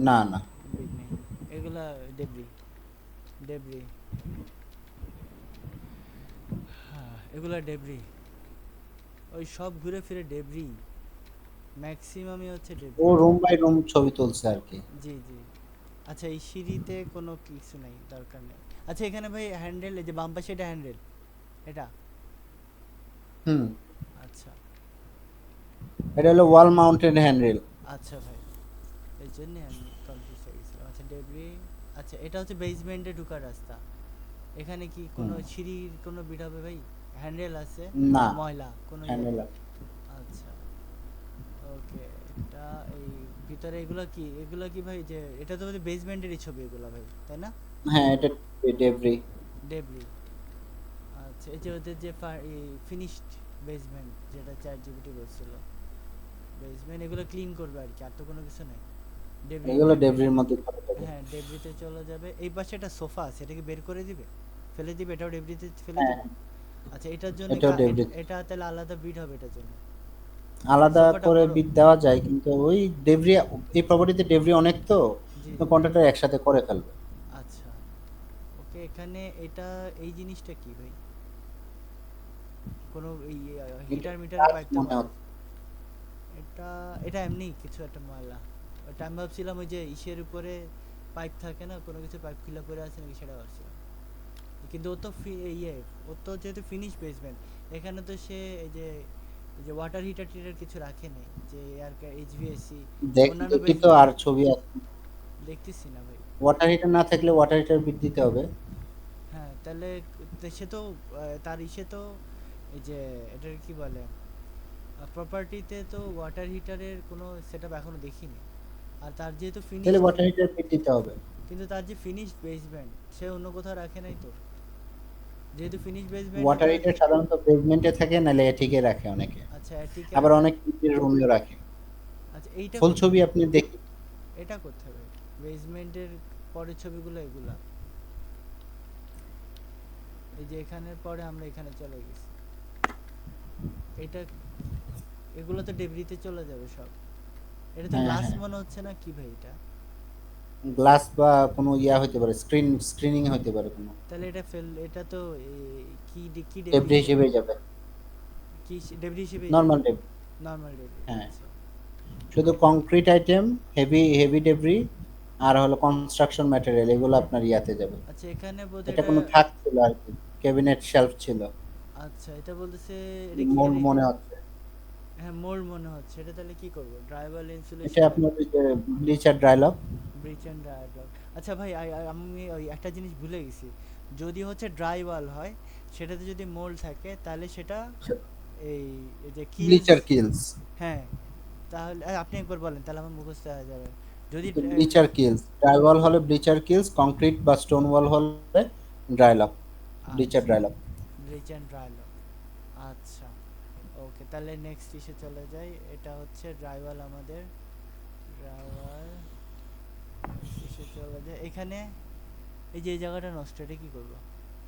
না না, বিড নেই। এগুলা ডেবরি ডেবরি। হ্যাঁ, এগুলা ডেবরি। ওই সব ঘুরে ফিরে ডেবরি, ম্যাক্সিমামই হচ্ছে ও ডেবরি। রুম বাই রুম ছবি তুলছে আর কি। জি জি। আচ্ছা, এই সিঁড়িতে কোনো কিছু নাই, দরকার নেই। আচ্ছা, এখানে ভাই হ্যান্ডেল, এই যে বাম পাশে এটা হ্যান্ডেল, এটা। হুম, আচ্ছা এটা হলো ওয়াল মাউন্টেড হ্যান্ডেল। আচ্ছা ভাই, এই জন্যে আমি কনফিউজ হয়ে গেছিলাম। আচ্ছা, ডেবরি। আচ্ছা, এটা হচ্ছে বেসমেন্টে ঢোকার রাস্তা। এখানে কি কোনো হুম, সিঁড়ির কোনো বিট হবে ভাই? হ্যান্ডেল আছে, না, ময়লা কোনো ইয়ে হ্যান্ডেল। নেই। আচ্ছা, ওকে। এটা এই ভিতরে এগুলা কি ভাই, যে এটা তো বেসমেন্টেরই ছবি এগুলা ভাই, তাই না? হ্যাঁ, এটা ডেব্রি। ডেবরি। আচ্ছা, এই যে ওদের যে ফিনিশড বেসমেন্ট, যেটা চ্যাট জিপিটি বলছিল, বেসমেন্ট এগুলো ক্লিন করবে আর কি, আর তো কোনো কিছু নাই। ডেবরি এগুলো ডেবরি ডেব্রির মধ্যে চলে যাবে। হ্যাঁ, ডেবরিতে চলে যাবে। এই পাশে একটা সোফা আছে, এটাকে বের করে দিবে, ফেলে দিবে, এটাও ডেবরিতে ফেলে হ্যাঁ, দিবে। আচ্ছা, এটার জন্য এটাও ডেব্রি। এটা তাহলে আলাদা বিড হবে এটার জন্য। আলাদা সোফাটা করে বড়। বিট দেওয়া যায়, কিন্তু ওই ডেব্রি, এই প্রপার্টিতে ডেব্রি অনেক তো, জি জি। কন্ট্রাক্টর একসাথে করে ফেলবে। আচ্ছা, ওকে। এখানে এটা, এই জিনিসটা কি ভাই? কোনো এই এটা হিটার মিটারের কাজ পাইপ তো মনে পাওয়া? হচ্ছে। এটা এটা এমনি কিছু একটা ময়লা। ওটা আমি ভাবছিলাম ওই যে ইসের উপরে পাইপ থাকে না, কোনো কিছু পাইপ খুলে পড়ে আছে নাকি সেটা ভাবছিলাম। কিন্তু ও তো ইয়ে, ও তো যেহেতু ফিনিশ বেসমেন্ট, এখানে তো সে এই যে ওয়াটার হিটার টিটার কিছু রাখে নাই, যে এয়ার এইচভিএসি অন্যান্য দেখি তো বেসমেন্টে আর ছবি আছে। দেখতেছি না ভাই। ওয়াটার হিটার না থাকলে ওয়াটার হিটার বিট দিতে হবে। হ্যাঁ, তাহলে সে তো তার ইসে তো এই যে এটার কি বলে, প্রপার্টিতে তো ওয়াটার হিটারের কোনো সেটআপ এখনো দেখিনি। আর তার যেহেতু তাহলে ফিনিশড, ওয়াটার হিটার বিট দিতে হবে। কিন্তু তার যে ফিনিশড বেসমেন্ট সে অন্য কোথাও রাখে নাই তো, যেহেতু ফিনিশ বেসমেন্টে ওয়াটার তার। হিটার সাধারণত বেসমেন্টে থাকে, নাহলে এটিকে রাখে অনেকে। আচ্ছা, অ্যাটিক আবার রাখে। অনেক রুমেও রাখে। আচ্ছা, এইটা ফুল কোথায় ছবি ভাই? আপনি দেখি। এটা কোথায় ভাই? বেসমেন্টের পরের ছবিগুলো এগুলা, এই যে এখানের পরে আমরা এখানে চলে গেছি। এটা, এগুলো তো ডেবরিতে চলে যাবে সব। এটা তো হ্যাঁ, গ্লাস হ্যাঁ, মনে হচ্ছে না কি ভাই এটা? গ্লাস বা কোনো ইয়া হতে পারে, স্ক্রিনিং হতে পারে কোনো। তাহলে এটা তো কি ডেবরি ডেব্রি হিসেবে, হিসেবে যাবে। কি ডেবরি হিসেবেই যাবে? Normal debris. নর্মাল ডেবরি, হ্যাঁ, আচ্ছা। শুধু concrete item, heavy heavy debris আর হলো কনস্ট্রাকশন ম্যাটেরিয়াল, এগুলো আপনার ইয়াতে যাবে। আচ্ছা, এখানে বোধহয় এটা এটা। কোনো থাক ছিল আর কি, ক্যাবিনেট শেলফ ছিল। আচ্ছা, এটা বলতেছে এটা কি মোল্ড এটা? মনে হচ্ছে। হ্যাঁ, মোল্ড মনে হচ্ছে। এটা তাহলে কি করব? ড্রাইভাল এটা ইনসুলেশন না আপনার ওই যে ব্লিচার ড্রাইলক। ব্রিচ এন্ড ড্রাই ওয়াল? আচ্ছা ভাই, আমি ওই একটা জিনিস ভুলে গেছি। যদি হচ্ছে ড্রাই ওয়াল হয়, সেটাতে যদি মোল্ড থাকে তাহলে সেটা এই এই যে কিলস। ব্লিচার কিলস। হ্যাঁ, তাহলে আপনি একবার বলেন, তাহলে আমার মুখস্থ হয়ে যাবে। যদি ব্লিচার কিলস, ড্রাই ওয়াল হলে ব্লিচার কিলস, কংক্রিট বা স্টোন ওয়াল হলে ড্রাইলক, ব্লিচার আচ্ছা, ড্রাইলক। ব্রিচ এন্ড ড্রাই ওয়াল। আচ্ছা, ওকে। তাহলে নেক্সট ইসে চলে যাই। এটা হচ্ছে ড্রাই ওয়াল আমাদের। ড্রাই ওয়াল ইসে চলে যায় এখানে। এই যে এই জায়গাটা নষ্ট, এটা কি করব?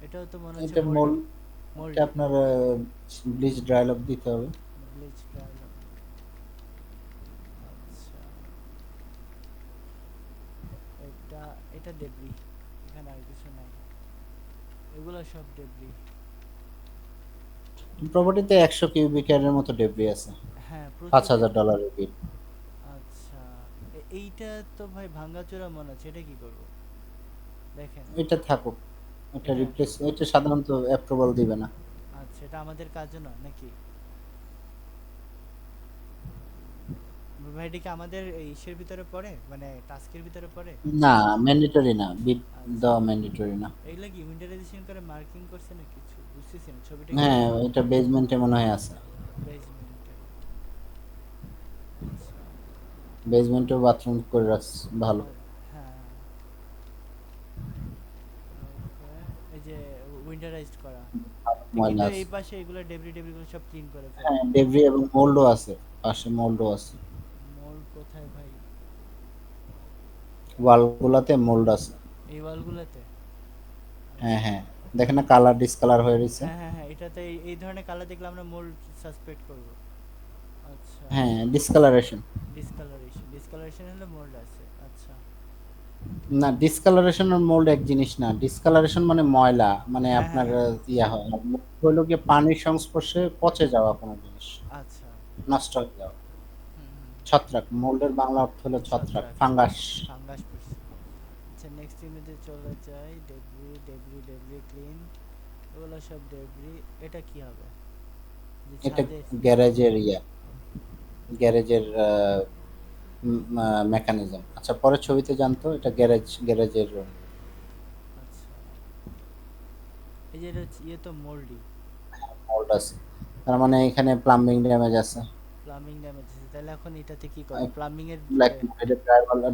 এটাও তো মনে হচ্ছে এটা মোল্ডি। এটা মোল্ডি। আপনার ব্লিচ ড্রাইলক দিতে হবে। ব্লিচ ড্রাই ওয়াল। আচ্ছা, এটা এটা ডেবরি। এখানে আর কিছু নাই, এগুলো সব ডেবরি। প্রপার্টিতে 100 কিউবিক এর মতো ডেব্রি আছে। হ্যাঁ, পাঁচ প্রচুর হাজার ডেবরি। ডলারের বিল। আচ্ছা, এইটা তো ভাই ভাঙাচোরা মনে হচ্ছে, এটা কি করব? দেখেন। এটা থাকুক, এটা এটা, রিপ্লেস, এটা সাধারণত অ্যাপ্রুভাল দিবে না। আচ্ছা, এটা আমাদের কাজও না নাকি ভাই? এটা কি আমাদের এই ইসের ভিতরে পড়ে, মানে টাস্কের ভিতরে পড়ে? না, ম্যান্ডেটরি না, বিট আচ্ছা, দেওয়া ম্যান্ডেটরি না। এগুলা কি উইন্টারাইজেশন করে মার্কিং করছে না কিছু? বুঝতেছি না, ছবিটা কি হ্যাঁ, আছে? এটা বেসমেন্টে মনে হয় আছে। বেসমেন্টে। আচ্ছা। বেসমেন্টেও বাথরুম করে রাখছে, ভালো। হ্যাঁ, হ্যাঁ। ওকে, এই যে উইন্টারাইজড করা। কিন্তু ময়লা আছে। এই পাশে এগুলো ডেবরি ডেবরি গুলো সব ক্লিন করে হ্যাঁ, ফেলবে। ডেব্রি এবং মোল্ডও আছে, পাশে মোল্ডও আছে। মোল্ড কোথায় ভাই? ওয়ালগুলাতে মোল্ড আছে। এই ওয়ালগুলোতে? হ্যাঁ, আচ্ছা। হ্যাঁ, দেখেন না কালার ডিসকালার হয়ে রয়েছে। হ্যাঁ হ্যাঁ হ্যাঁ, এটাতে এই ধরনের কালার দেখলে আমরা মোল্ড সাসপেক্ট করব। আচ্ছা। হ্যাঁ, ডিসকালারেশন। ডিসকালারেশন, ডিসকালারেশন হলে মোল্ড আছে, আচ্ছা। না, ডিসকালারেশন আর মোল্ড এক জিনিস না। ডিসকালারেশন মানে ময়লা, মানে হ্যাঁ হ্যাঁ আপনার হ্যাঁ। ইয়া হয়। আর mold হলো গিয়ে পানির সংস্পর্শে পচে যাওয়া কোনো জিনিস, আচ্ছা। নষ্ট হয়ে যাওয়া। হুম হুম। ছত্রাক, মোল্ডের বাংলা অর্থ হলো ছত্রাক, ছত্রাক। ফাঙ্গাস। ফাঙ্গাস পড়ছে। আচ্ছা, নেক্সট ইমেজে চলে যাই। ডেবরি ডেবরি ডেবরি ক্লিন, এগুলো সব ডেবরি। এটা কি হবে? যে এটা ছাদে। গ্যারেজের ইয়া, গ্যারেজের মেকানিজম। আচ্ছা, পরের ছবিতে জানতো, এটা গ্যারেজের আচ্ছা, এই যে এটা ইয়ে তো মোল্ডি। মোল্ড আছে, তার মানে এখানে প্লাম্বিং ড্যামেজ আছে। প্লাম্বিং ড্যামেজ আছে, তাহলে এখন এটাতে কি করবো? প্লাম্বিং এর ব্ল্যাক এটা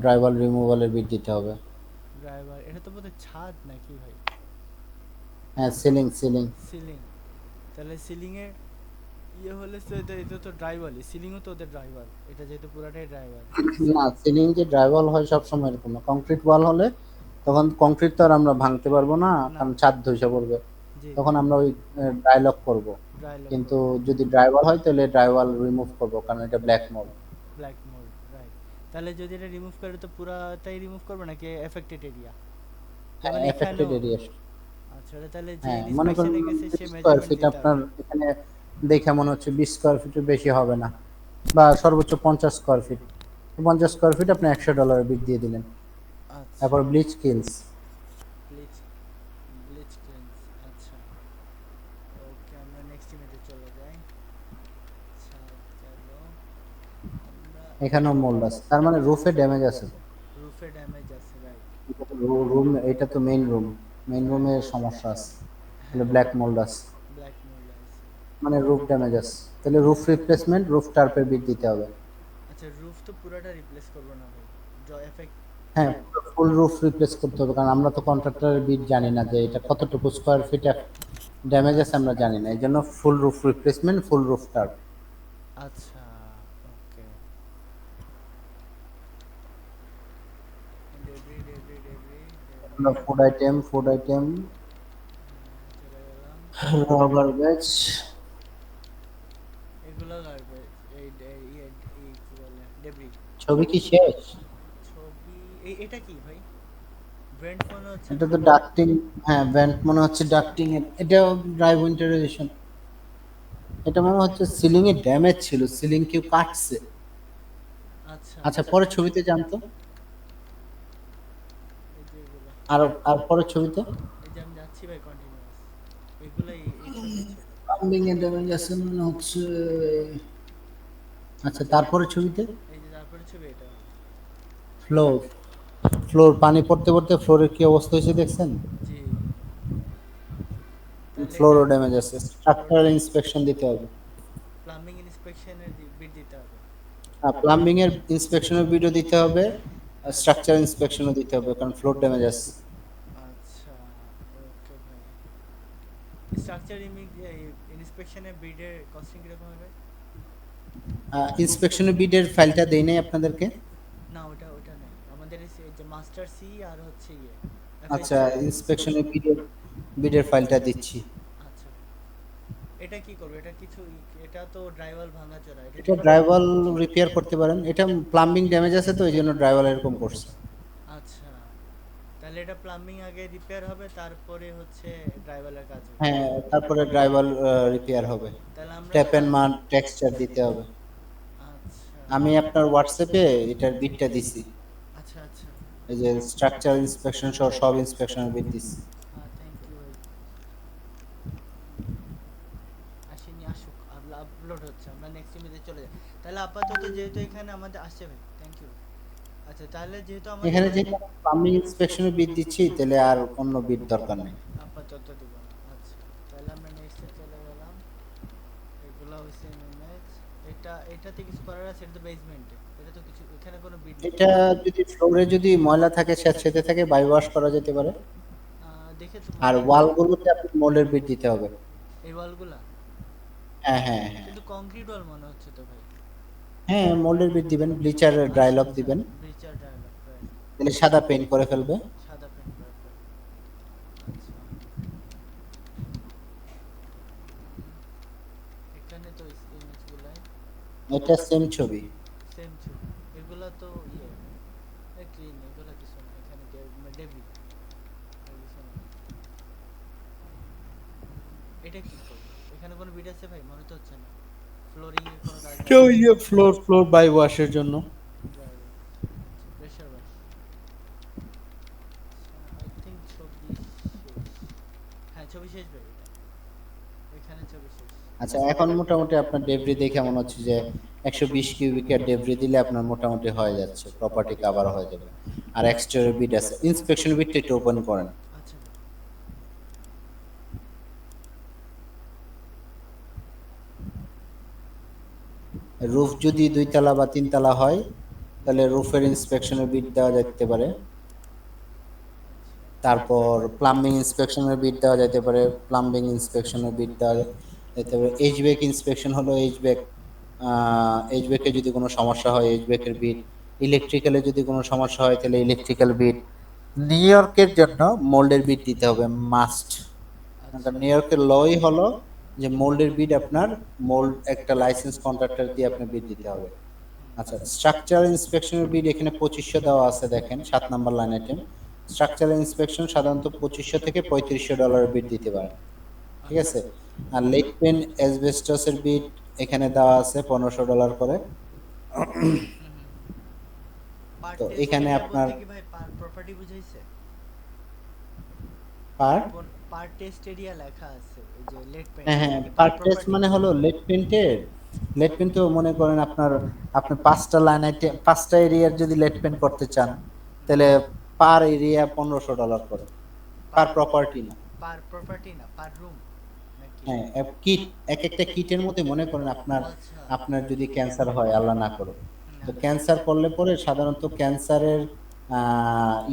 ড্রাইভাল রিমুভালের বিট দিতে হবে। ড্রাইভার, এটা তো বোধহয় ছাদ নাকি ভাই? হ্যাঁ, সিলিং সিলিং। সিলিং, তাহলে সিলিং এর ইয়ে হলে তো এটা তো ড্রাইভারই, সিলিংও তো ওদের ড্রাইভার, এটা যেহেতু পুরাটাই ড্রাইভার। না, সিলিং যে ড্রাইভাল হয় সবসময় এরকম না। কংক্রিট ওয়াল হলে তখন কংক্রিট তো আর আমরা ভাঙতে পারবো না, না, কারণ ছাদ ধসে পড়বে। জি তখন জি, আমরা ওই ড্রাইলক করব। ড্রাই লক কিন্তু করবো, যদি ড্রাইভাল হয় তাহলে ড্রাইভাল রিমুভ করব, কারণ এটা black mould. Black mould, right. তাহলে যদি এটা রিমুভ করে তো পুরাটাই রিমুভ করবে নাকি এফেক্টেড এরিয়া? হ্যাঁ, যেমন এফেক্টেড এখানেও। এরিয়া। আচ্ছা, ওটা তাহলে যে হ্যাঁ, মনে করেন ইন্সপেকশনে গেছে 20 সে স্কয়ার মেজারমেন্ট ফিট দিতে আপনার হবে। এখানে দেখে মনে হচ্ছে 20 স্কয়ার ফিটের বেশি হবে না, বা সর্বোচ্চ 50 স্কয়ার ফিট। 50 স্কয়ার ফিট আপনি $100 বিল দিয়ে দিলেন। আচ্ছা, তারপর ব্লিচ কিলস। ব্লিচ, ব্লিচ ক্লিনস, আচ্ছা। ওকে, আমরা নেক্সট ইমেজে চলে যাই। আচ্ছা, গেল। আমরা এখানেও মোল্ড আছে, তার মানে রুফে ড্যামেজ আছে। রুফে ড্যামেজ আছে, রাইট। রুম, এটা তো মেইন রুম, মেইন রুমে সমস্যা আছে, তাহলে হ্যাঁ, ব্ল্যাক মোল্ড আছে, ব্ল্যাক মোল্ড আছে। মানে রুফ ড্যামেজ আছে। তাহলে রুফ রিপ্লেসমেন্ট, রুফ টার্পের বিল দিতে হবে। আচ্ছা, রুফ তো পুরাটা রিপ্লেস করবো না ভাই, এফেক্ট। হ্যাঁ, ফুল রুফ রিপ্লেস করতে হবে, কারণ আমরা তো কন্ট্রাক্টরের বিল জানি না যে এটা কতটুকু স্কোয়ার ফিট ড্যামেজ আছে, আমরা জানি না। এই জন্য full roof replacement, full roof tarp. আচ্ছা, okay. Debris debris debris debris, food item, food item, চলে গেলাম। Rubber batch. এগুলো লাগবে, এই এই কি বলে, ডেব্রি। ছবি কি শেষ? ছবি, এটা কি ভাই? ব্র্যান্ড মনে হচ্ছে এটা না। তো ডাক্টিং। হ্যাঁ, ভেন্ট মনে হচ্ছে ডাক্টিং এর, এটাও ড্রাইভ ইন্টারোগেশন। এটা মনে হচ্ছে সিলিং এ ড্যামেজ ছিল, সিলিং কেউ কাটছে। আচ্ছা, আচ্ছা, পরের ছবিতে জানতো। এই যে এগুলো, আর আর পরের ছবিতে এই যে আমি যাচ্ছি ভাই, কন্টিনিউয়াস। এগুলাই, এই ছবি ছিল। প্লাম্বিং এ ড্যামেজ আছে মনে হচ্ছে। আচ্ছা, তারপরের ছবিতে এই যে তারপরে ছবি এটা। ফ্লোর, ফ্লোর পানি পড়তে পড়তে ফ্লোরের কি অবস্থা হয়েছে দেখছেন? জি, তাহলে এটা ফ্লোরও ড্যামেজ আছে, স্ট্রাকচারাল ইন্সপেকশন দিতে হবে। প্লাম্বিং ইন্সপেকশনের বিল দিতে হবে। প্লাম্বিং এর ইন্সপেকশনের ভিডিও দিতে হবে, আচ্ছা, স্ট্রাকচার ইন্সপেকশনও দিতে হবে, কারণ ফ্লোর ড্যামেজ আছে। আচ্ছা, ওকে ভাই। স্ট্রাকচার ইন্সপেকশনের বিডের কস্টিং কিরকম হবে? ইন্সপেকশনের বিডের ফাইলটা দেই নাই আপনাদেরকে। না, ওটা নেই আমাদের, এই যে মাস্টার সি আর হচ্ছে ইয়ে আচ্ছা, এফএইচএস। ইন্সপেকশনের বিডের ফাইলটা দিচ্ছি। আচ্ছা, এটা কি করবে? এটা কিছু, এটা তো ড্রাইভার ভাঙাচোরা, এটা এটা ঠিক করবে? ড্রাইভাল রিপেয়ার করতে পারেন, এটা প্লাম্বিং ড্যামেজ আছে তো এই জন্য ড্রাইভাল এরকম করছে। আচ্ছা, তাহলে এটা প্লাম্বিং আগে রিপেয়ার হবে, তারপরে হচ্ছে ড্রাইভারের কাজ হবে। হ্যাঁ, তারপরে ড্রাইভাল রিপেয়ার হবে। তাহলে আমরা ট্যাপ এন্ড মার টেক্সচার দিতে হবে। আচ্ছা, আমি আপনার হোয়াটসঅ্যাপে এটার বিটটা দিছি, আচ্ছা, আচ্ছা। এই যে স্ট্রাকচার ইন্সপেকশন সহ সব ইন্সপেকশনের বিট দিছি। হ্যাঁ, থ্যাংক ইউ ভাই। আসেনি, আসুক, আপলোড হচ্ছে, আমরা নেক্সট ইমেজে চলে যাই। তাহলে আপাতত যেহেতু এখানে আমাদের আসছে ভাই, থ্যাংক ইউ। আচ্ছা, তাহলে যেহেতু আমাদের এখানে যে প্লাম্বিং ইন্সপেকশনের বিট দিচ্ছি, তাহলে আর অন্য বিট দরকার নেই। আপাতত দিব না। আচ্ছা, তাহলে আমরা নেক্সটে চলে গেলাম। এগুলো হচ্ছে ইমেজ। এটাতে কিছু করার আছে? এটা তো বেসমেন্টে, এটা তো কিছু, এখানে কোনো বিট নেই। এটা যদি ফ্লোরে যদি ময়লা থাকে, স্যাঁতসেঁতে থাকে, বাই ওয়াশ করা যেতে পারে। দেখে তো আর মনে হয়। ওয়ালগুলোতে আপনি মোল্ডের বিট দিতে হবে। এই ওয়ালগুলা হ্যাঁ হ্যাঁ হ্যাঁ। কিন্তু কংক্রিট ওয়াল মনে হচ্ছে তো ভাই। হ্যাঁ, মোল্ডের বিট দিবেন, ব্লিচার আচ্ছা, ড্রাইলক আচ্ছা, দিবেন, ব্রিচার ডায়লগ, রাইট। তাহলে সাদা পেইন্ট করে ফেলবে। সাদা পেন করা ফেলবে। আচ্ছা, এখানে তো ইমেজগুলাই এটা সেম ছবি। সেম ছবি। এগুলা তো ইয়ে, ক্লিন, এগুলা কিছু না, এখানে ডেবরি কিছু না। এটা কি করবো? এখানে কোনো বিট আছে ভাই? মনে তো হচ্ছে না। ফ্লোরিং এর কোনো কাজ এটা নাই। ওই যে ফ্লোর ফ্লোর বাই ওয়াশের জন্য। ড্রাইভার, আচ্ছা, প্রেসার ওয়াশ। আই থিঙ্ক ছবি শেষ। হ্যাঁ, ছবি শেষ ভাই, এটা এখানে ছবি শেষ। আচ্ছা, এখন মোটামুটি আপনার ডেব্রি দেখে মনে হচ্ছে যে 120 কিউবিকের ডেব্রি দিলে আপনার মোটামুটি হয়ে যাচ্ছে, প্রপার্টি কভার হয়ে যাবে। আর এক্সটেরিয়র বিট আছে, ইন্সপেকশন বিটটা একটু ওপেন করেন। আচ্ছা ভাই, রুফ যদি 2 তলা বা 3 তলা হয় তাহলে রুফের ইন্সপেকশনের বিল দেওয়া যেতে পারে। তারপর প্লাম্বিং ইন্সপেকশনের বিল দেওয়া যেতে পারে, প্লাম্বিং ইন্সপেকশনের বিল দেওয়া যেতে পারে। এইচভ্যাক ইন্সপেকশন হলো এইচভ্যাক, এইচভ্যাকে যদি কোনো সমস্যা হয় এইচভ্যাকের বিল। ইলেকট্রিক্যালে যদি কোনো সমস্যা হয় তাহলে ইলেকট্রিক্যাল বিল। নিউ ইয়র্কের জন্য মোল্ডের বিল দিতে হবে মাস্ট। আচ্ছা নিউ ইয়র্কের লই হলো যে মোল্ডের বিল আপনার, মোল্ড একটা লাইসেন্স কন্ট্রাক্টর দিয়ে আপনার বিল দিতে হবে। আচ্ছা, স্ট্রাকচারাল ইন্সপেকশনের বিল এখানে 2500 দেওয়া আছে, দেখেন 7 নম্বর লাইন আইটেম। স্ট্রাকচারাল ইন্সপেকশন সাধারণত 2500 থেকে $3500 বিল দিতে পারে, ঠিক আছে। আর লেট পেন অ্যাসবেস্টসের বিল এখানে দেওয়া আছে $1500 করে। পার তো টেস্ট এখানে এরিয়া আপনার বলতে কি ভাই পার প্রপার্টি বুঝাইছে? পার, পার টেস্ট এরিয়া লেখা আছে এই যে লেট পেইন্ট, হ্যাঁ এটা হ্যাঁ, কি পার পার টেস্ট প্রপার্টি? মানে হলো লেট পেন্টের। লেট পেন্ট তো মনে করেন আপনার, আপনি 5টা এরিয়ার যদি লেট পেন্ট করতে চান তাহলে পার এরিয়া $1500 করে, পার পার প্রপার্টি না। পার প্রপার্টি না, পার রুম নাকি? হ্যাঁ, কিট, এক একটা কিটের মধ্যে মনে করেন আপনার, ও আচ্ছা। আপনার যদি ক্যান্সার হয় আল্লাহ না করো, তো আচ্ছা ক্যান্সার করলে পরে সাধারণত ক্যান্সারের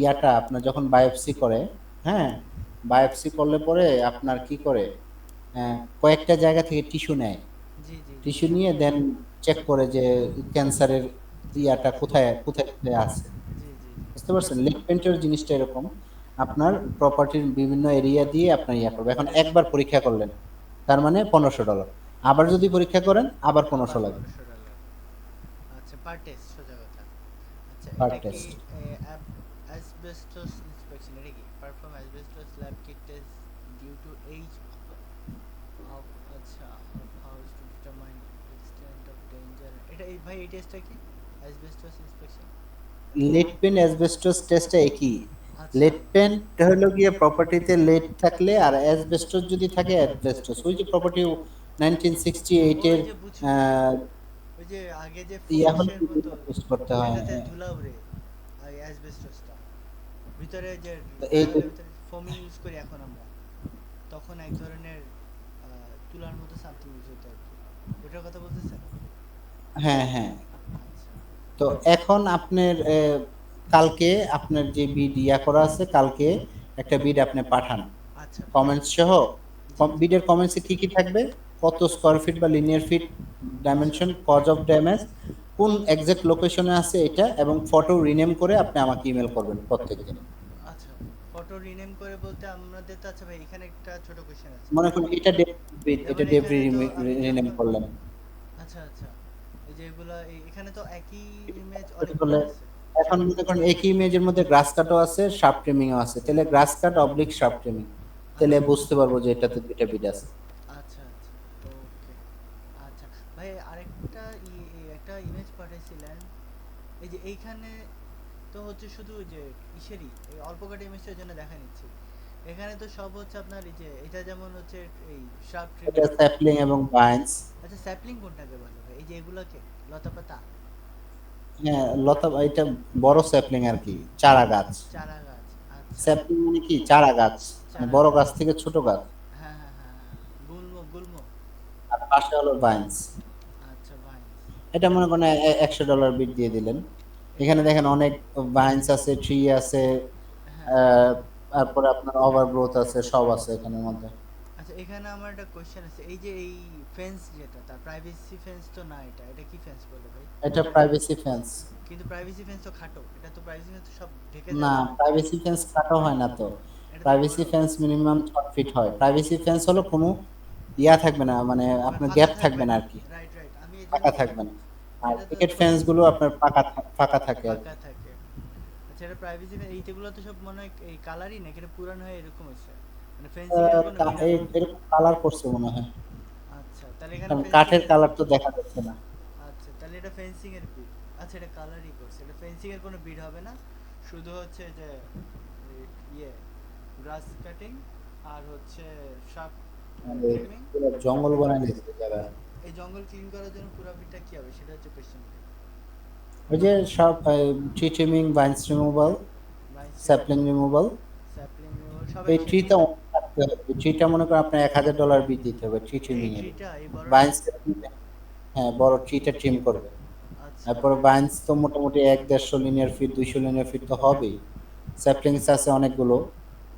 ইয়াটা আপনার যখন বায়োপসি করে, হ্যাঁ, বায়োপসি করলে পরে আপনার কি করে, কয়েকটা জায়গা থেকে টিস্যু নেয়। জি জি জি টিস্যু নিয়ে দেন চেক করে যে ক্যান্সারের ইয়াটা কোথায় কোথায় কোথায় আছে। জি জি বুঝতে পারছেন, লিগ পেন্টের জিনিসটা এরকম, আপনার প্রপার্টির বিভিন্ন এরিয়া দিয়ে আপনার ইয়া করবে। এখন একবার পরীক্ষা করলেন তার মানে $1500, আবার যদি পরীক্ষা করেন আবার আবার 1500 লাগবে $1500। আচ্ছা, পার টেস্ট সোজা কথা। আচ্ছা, পার এটা কি টেস্ট। অ্যাসবেস্টস ইন্সপেকশন, এটা কি perform asbestos lab kit test due to age of, আচ্ছা, of house to determine extent of danger, এটা এই ভাই এই টেস্টটা কি asbestos inspection? Lead paint asbestos টেস্টটা একই। আচ্ছা। লেড পেন হলো গিয়ে প্রপার্টিতে লেড থাকলে, আর অ্যাসবেস্টস যদি থাকে অ্যাসবেস্টস, ওই যে প্রপার্টি 1968 ওই এর যে বুঝছি বুঝছি, আহ, ওই যে আগে যে ইয়া হলে ফুসের মতো টেস্ট করতে হয়, যেটাতে হ্যাঁ। ধুলা উড়ে, এই অ্যাসবেস্টসটা ভিতরে যে তো এই দেওয়ালের ভিতরে ফোমিং ইউজ করি এখন আমরা, তখন এক ধরনের তুলার মতো সামথিং ইউজ হতো আর কি, ওটার কথা বলতেছেন? হ্যাঁ হ্যাঁ। আচ্ছা তো এখন আপনার কালকে আপনার যে বিড ইয়া করা আছে, কালকে একটা বিড আপনি পাঠান আচ্ছা কমেন্টস সহ। জি জি বিডের কমেন্টসে কি কি থাকবে, কত স্কোয়ার ফিট বা লিনিয়ার ফিট, আচ্ছা ডাইমেনশন, কজ অফ ড্যামেজ, কোন এক্সাক্ট লোকেশনে আছে এটা, এবং ফটো রিনেম করে আপনি আমাকে ইমেল করবেন প্রত্যেকদিন। আচ্ছা, ফটো রিনেম করে বলতে আমাদের তো, আচ্ছা ভাই এখানে একটা ছোট কোশ্চেন আছে, মনে করুন এটা ডেব্রি, এটা যেমন ডেব্রি এখানে তো আমি রিনেম যখন, করলেন। আচ্ছা আচ্ছা, এই যে এগুলা এখানে তো একই ইমেজ এটা অনেকগুলো করলে আছে। এখন মনে করেন একই ইমেজের মধ্যে গ্রাস কাটও আছে, শার্প ট্রিমিংও আছে, তাহলে গ্রাস কাট অবলিক শার্প ট্রিমিং, তাহলে আচ্ছা বুঝতে পারবো যে এটাতে দুইটা বিড আছে। আচ্ছা আচ্ছা, ওকে। আচ্ছা ভাই, আরেকটা একটা ইমেজ পাঠাইছিলেন, এই যে এইখানে তো হচ্ছে শুধু ওই যে ইসেরই এই অল্প কটা ইমেজটার জন্য দেখা নিচ্ছি, এখানে তো সব হচ্ছে আপনার এই যে এটা যেমন হচ্ছে এই শার্প এটা ট্রিমিং। স্যাপলিং এবং ভাইন্স। আচ্ছা, স্যাপলিং কোনটাকে বলে ভাই, এই যে এগুলোকে লতা পাতা? হ্যাঁ, লতা, এটা বড় স্যাপলিং আর কি, চারা গাছ। চারা গাছ, আচ্ছা। স্যাপলিং মানে কি, চারা গাছ, মানে চারা বড় গাছ, গাছ থেকে ছোট গাছ। হ্যাঁ হ্যাঁ হ্যাঁ হ্যাঁ, গুল্ম গুল্ম। আর পাশে হলো ভাইন্স। আচ্ছা ভাইন্স। এটা মনে করেন $100 বিট দিয়ে দিলেন। এটা, এখানে দেখেন অনেক ভাইন্স আছে, ট্রি আছে, হ্যাঁ। তারপরে আপনার ওভারগ্রোথ আছে, সব আছে এখানের মধ্যে। আচ্ছা, এখানে আমার একটা কোশ্চেন আছে, এই যে এই ফেন্স যেটা, তার প্রাইভেসি ফেন্স তো না, এটা এটা কি ফেন্স বলে ভাই? এটা প্রাইভেসি ফেন্স। কিন্তু প্রাইভেসি ফেন্স তো খাটো, এটা তো প্রাইভেসি ফেন্স তো সব ঢেকে না, যাবে। প্রাইভেসি ফেন্স কাটা হয় না তো। এটা তো প্রাইভেসি বড়। ফেন্স মিনিমাম 6 ফিট হয়। প্রাইভেসি ফেন্স হলো কোনো ইয়া থাকবে না, মানে মানে আপনার ফাঁকা গ্যাপ থাকবে থাকবে না না, আর কি, রাইট রাইট, আমি এই ফাঁকা জন্যই থাকবে না। আর এটা তো পিকেট ফেন্স গুলো আপনার ফাঁকা থাকে আর কি। ফাঁকা থাকে। আচ্ছা, এটা প্রাইভেসি এইগুলো তো সব মনে হয় এই কালারই না, এটা পুরানো হয়ে এরকম হয়েছে, মানে ফেন্সিং এর কোনো বিধান নেই। এরকম কালার করছে মনে হয়, আচ্ছা, তাহলে এখানে কারণ ফেন্সিং কাঠের এর, কালার তো দেখা যাচ্ছে না। আচ্ছা তাহলে এটা ফেন্সিং এর বিট। আচ্ছা, এটা কালারই করছে, এটা ফেন্সিং এর কোনো বিট হবে না, শুধু হচ্ছে যে ইয়ে গ্রাস কাটিং আর হচ্ছে শার্প মানে ট্রিমিং। পুরো জঙ্গল বানাই দিয়েছে জায়গা। এই জঙ্গল ক্লিন করার জন্য পুরো বিটটা কি হবে সেটা হচ্ছে কোশ্চেন। ওই যে সব tree trimming, vines removal, mice sapling removal. Sapling সব এই একসাথে। ট্রিটা কাটতে হবে, ট্রিটা মনে করেন আপনার $1000 বিট দিতে হবে ট্রি এই ট্রিমিং এর। ট্রিটা এই বড়টা? ভাইন্স হ্যাঁ, বড় ট্রিটা ট্রিম করবে। আচ্ছা তারপরে বাইন্স তো মোটামুটি ১-১৫০ লিনিয়ার ফিট ২০০ লিনিয়ার ফিট তো হবেই। স্যাপ্লিংস আছে অনেকগুলো।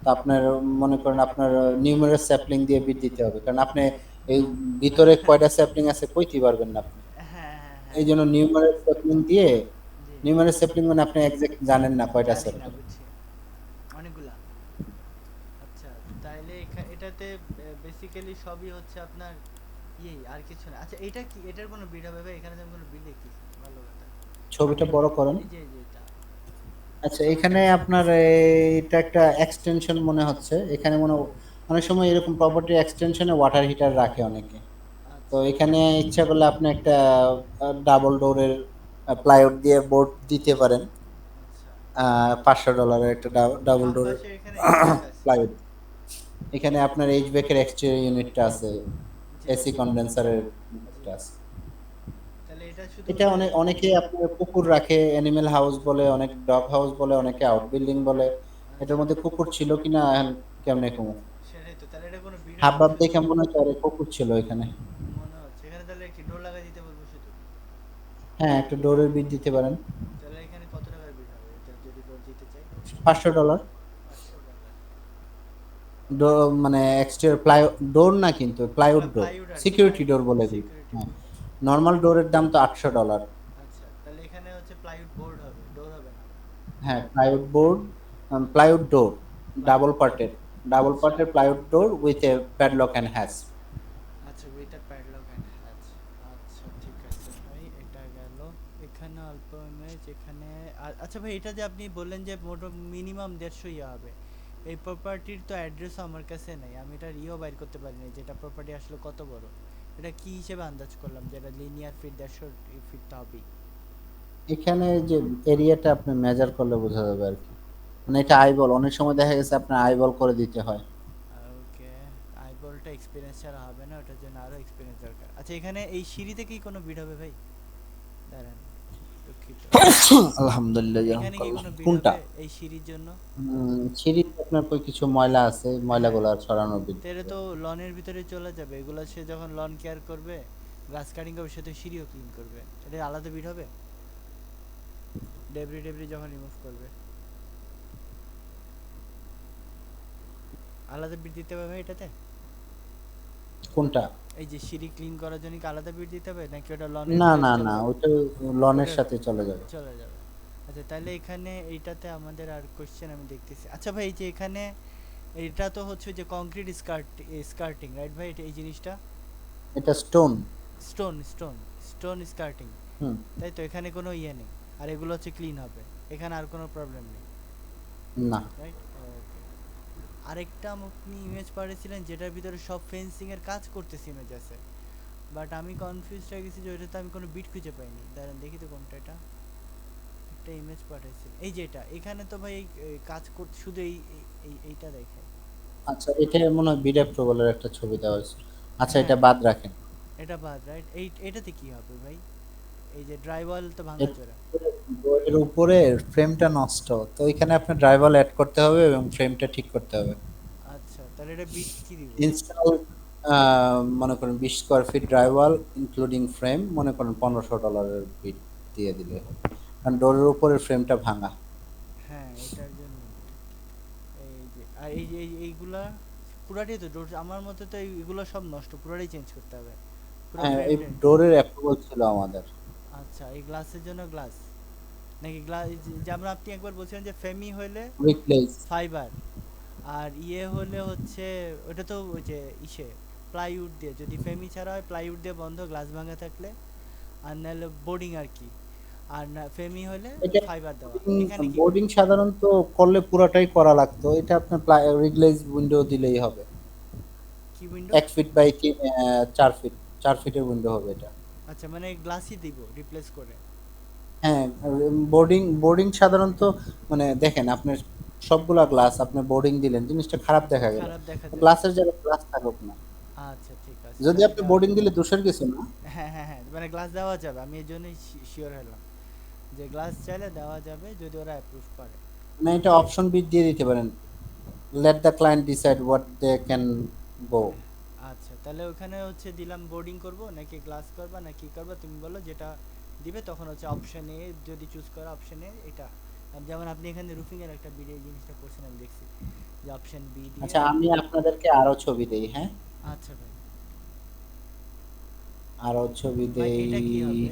তো আপনার মনে করেন আপনার নিউমেরাস স্যাপ্লিং দিয়ে বিট দিতে হবে। কারণ আপনি এই ভিতরে কয়টা স্যাপ্লিং আছে কইতে পারবেন না আপনি। হ্যাঁ হ্যাঁ হ্যাঁ, এইজন্য নিউমেরাস স্যাপ্লিং দিয়ে, জি নিউমেরাস স্যাপ্লিং মানে আপনি এক্সাক্ট জানেন না কয়টা জানি না, স্যাপ্লিং। বুঝছি, অনেকগুলা। আচ্ছা, তাইলে এটাতে বেসিক্যালি সবই হচ্ছে আপনার আর কিছু না। আচ্ছা, এটা কি, এটার কোনো বিড হবে ভাই? এখানে তো আমি কোনো বিড দেখতেছি না। ভালো কথা। ছবিটা বড় করেন। এই যে এটা। আচ্ছা, এখানে আপনার এটা একটা এক্সটেনশন মনে হচ্ছে। এখানে অনেক সময় এরকম প্রপার্টি এক্সটেনশনে ওয়াটার হিটার রাখে অনেকে। তো আচ্ছা এখানে ইচ্ছা করলে আপনি একটা ডাবল ডোরের প্লাইউড দিয়ে বোর্ড দিতে পারেন। আচ্ছা, $500 একটা ডাবল বাম ডোরের পাশে এখানে এইচভ্যাক আছে। প্লাইউড। এখানে আপনার এইচব্যাক এর এক্সটেরিয়র ইউনিটটা আছে, জি এসি কন্ডেন্সারের জি। একটা আছে। তাহলে এটা শুধু এটা অনেকে আপনার কুকুর রাখে, অ্যানিমেল হাউস বলে, অনেক ডগ হাউস বলে, অনেকে আউট বিল্ডিং বলে। এটার আচ্ছা, মধ্যে কুকুর ছিল কিনা এখন কেমনে কমু, সেটাই তো। তাহলে এটা কোনো বিড হবে হাবভাব শুধু? দেখে মনে হচ্ছে আরে কুকুর ছিল এখানে। মনে হচ্ছে এখানে তাহলে কি ডোর লাগাই দিতে বলবো শুধু? হ্যাঁ, একটা ডোরের বিট দিতে পারেন। তাহলে এখানে কত টাকার বিড হবে এটা যদি ডোর দিতে চাই? $500। $500। মানে এক্সটেরিয়র প্লাই ডোর না, কিন্তু প্লাইউড ডোর, প্লাইউড আর কি, সিকিউরিটি প্লাইউড ডোর বলে এগুলো। সিকিউরিটি হ্যাঁ, ডোর। নর্মাল ডোরের দাম তো $800। আচ্ছা, তাহলে এখানে হচ্ছে প্লাইউড বোর্ড হবে, ডোর হবে না? হ্যাঁ, plywood board, plywood door, plywood. Double পার্টের, ডাবল আচ্ছা পার্টের plywood door with a padlock and hasp. আচ্ছা, with a padlock and hatch. আচ্ছা ঠিক আছে ভাই, এটা গেল। এখানে অল্প ইমেজ এখানে। আচ্ছা ভাই, এটা যে আপনি বললেন যে মোটো মিনিমাম 150 হবে, এই প্রপার্টির তো অ্যাড্রেস আমার কাছে নেই, আমি এটা বাইর করতে পারি না যেটা প্রপার্টি আসলে কত বড়। এটা কি হিসেবে আন্দাজ করলাম যে এটা লিনিয়ার ফিট 150 ফিট তো হবেই? এখানে যে এরিয়াটা আপনি মেজার করলে বোঝা যাবে আর কি। মানে এটা আইবল, অনেক সময় দেখা গেছে আপনার আইবল করে দিতে হয়। ওকে, আইবলটা এক্সপিরিয়েন্স ছাড়া হবে না, ওটার জন্য আরো এক্সপিরিয়েন্স দরকার। আচ্ছা, এখানে এই সিঁড়িতে কি কোনো বিড হবে ভাই? দাঁড়ান, দুঃখিত। আলহামদুলিল্লাহ, এখানে কি কোনো বিড কোনটা? হবে এই সিঁড়ির জন্য? সিঁড়িতে আপনার কই কিছু ময়লা আছে, হ্যাঁ, ময়লাগুলো ছড়ানোর বিল তো এটা দিতে তো হবে। লনের ভিতরে চলে যাবে, এগুলো সে যখন লন কেয়ার করবে, গ্রাস কাটিং করবে, সে তো সিঁড়িও ক্লিন করবে। এটা আলাদা বিড হবে ডেবরি ডেবরি যখন রিমুভ করবে? আলাদা বিড দিতে হবে ভাই এটাতে? কোনটা? এই যে সিঁড়ি ক্লিন করার জন্য কি আলাদা বিড দিতে হবে, নাকি ওটা লনের না, ভিতরে না, চলে না, যাবে? ওইটা লনের ওটা সাথে চলে যাবে। চলে যাবে। আচ্ছা, তাহলে এখানে এইটাতে আমাদের আর কোশ্চেন আমি দেখতেছি। আচ্ছা ভাই, এই যে এখানে এটা তো হচ্ছে যে কংক্রিট স্কার্টিং, রাইট ভাই? এই জিনিসটা এটা stone. Stone stone stone skirting, হুম। তাই তো? এখানে কোনো নেই, আর এগুলো হচ্ছে ক্লিন হবে, এখানে আর কোনো প্রবলেম নেই, না, রাইট? ওকে। আরেকটা আপনি ইমেজ পাঠিয়েছিলেন যেটার ভিতরে সব ফেন্সিং এর কাজ করতেছে ইমেজ আছে, বাট আমি কনফিউজ হয়ে গেছি যে ওইটাতে আমি কোনো বিট খুঁজে পাইনি। দাঁড়ান দেখি তো কোনটা এটা। একটা ইমেজ পাঠিয়েছিল, এই যে এটা। এখানে তো ভাই এই কাজ করতে শুধু এইটা দেখে। আচ্ছা, এটা মনে হয় বিড অ্যাপ্রুভালের একটা ছবি দেওয়া হয়েছে। আচ্ছা, এটা হ্যাঁ, বাদ রাখেন। এটা বাদ, রাইট? এটাতে কি হবে ভাই? এই যে ড্রাই ওয়াল তো ভাঙা চোরা। এর উপরে ফ্রেমটা নষ্ট, তো এখানে আপনার ড্রাইভার অ্যাড করতে হবে এবং ফ্রেমটা ঠিক করতে হবে। আচ্ছা, তাহলে এটা বিট কি দিব? ইনস্টল, মনে করেন 20 স্কোয়ার ফিট ড্রাইভাল ইনক্লুডিং ফ্রেম, মনে করেন $1500 বিট দিয়ে দিলে হবে। কারণ ডোরের উপরের ফ্রেমটা ভাঙা। হ্যাঁ, এটার জন্য। এই যে আর এই যে এইগুলা পুরাটাই তো ডোর, আমার মতে তো এইগুলো সব নষ্ট, পুরাটাই চেঞ্জ করতে হবে, পুরো হ্যাঁ, ফ্রেম এই টেম। ডোরের অ্যাপ্রুভাল ছিল আমাদের। আচ্ছা, এই গ্লাসের জন্য গ্লাস, নাকি গ্লাস যেমন আপনি একবার বলছিলেন যে ফেমি হলে রিপ্লেস। ফাইবার, আর হলে হচ্ছে ওটা তো ওই যে প্লাইউড দিয়ে, যদি ফেমি ছাড়া হয় প্লাইউড দিয়ে বন্ধ, গ্লাস ভাঙা থাকলে, আর নাহলে বোর্ডিং আর কি, আর না ফেমি হলে এটা ফাইবার দেওয়া। এখানে কি বোর্ডিং করব? সাধারণত করলে পুরাটাই করা লাগতো, এটা আপনার রিগ্লেজ উইন্ডো দিলেই হবে। কি উইন্ডো? 1 ফিট বাই 4 ফিট, 4 ফিটের উইন্ডো হবে এটা। আচ্ছা, মানে গ্লাসই দিব রিপ্লেস করে? হ্যাঁ, বোর্ডিং বোর্ডিং সাধারণত, মানে দেখেন আপনার সবগুলা গ্লাস আপনি বোর্ডিং দিলেন, জিনিসটা খারাপ দেখা গেল। খারাপ দেখা যাবে। গ্লাসের জায়গায় গ্লাস থাকুক না। আচ্ছা ঠিক আছে, যদি তাহলে আপনি দেওয়া বোর্ডিং যাবে। দিলে দোষের কিছু না। হ্যাঁ হ্যাঁ হ্যাঁ, মানে গ্লাস দেওয়া যাবে, আমি এই জন্যই শিওর হলাম যে গ্লাস চাইলে দেওয়া যাবে যদি ওরা অ্যাপ্রুভ করে। মানে এটা অপশন বি দিয়ে দিতে পারেন, let the client decide what they can go. আচ্ছা তাহলে ওখানে হচ্ছে দিলাম বোর্ডিং করব নাকি গ্লাস করবা না কি করবা তুমি বলো, যেটা দিবে তখন হচ্ছে অপশন এ যদি চুজ করো অপশন এ এটা। আর যেমন আপনি এখানে রুফিং এর একটা বিডে জিনিসটা করছেন আমি দেখছি, যে অপশন বি দিয়ে। আচ্ছা, আমি আপনাদেরকে আরো ছবি দেই, হ্যাঁ, আচ্ছা ভাই। আরো ছবি ভাই দেই। এটা কি হবে?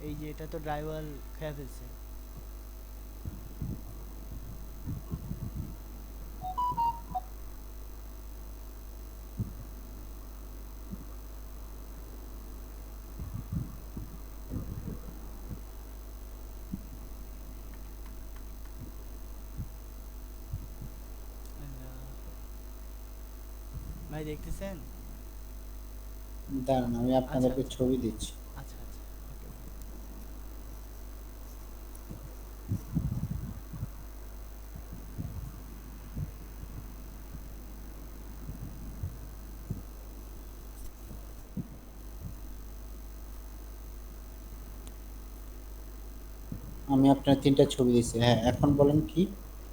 এই যে এটা তো ড্রাইভার খেয়ে ফেলছে। আল্লাহ। ভাই দেখতেছেন? দাঁড়ান, আমি আচ্ছা আপনাদেরকে আচ্ছা ছবি দিচ্ছি। আচ্ছা আচ্ছা ওকে ভাই। আমি আপনার 3টা ছবি দিচ্ছি, হ্যাঁ, এখন বলেন কি?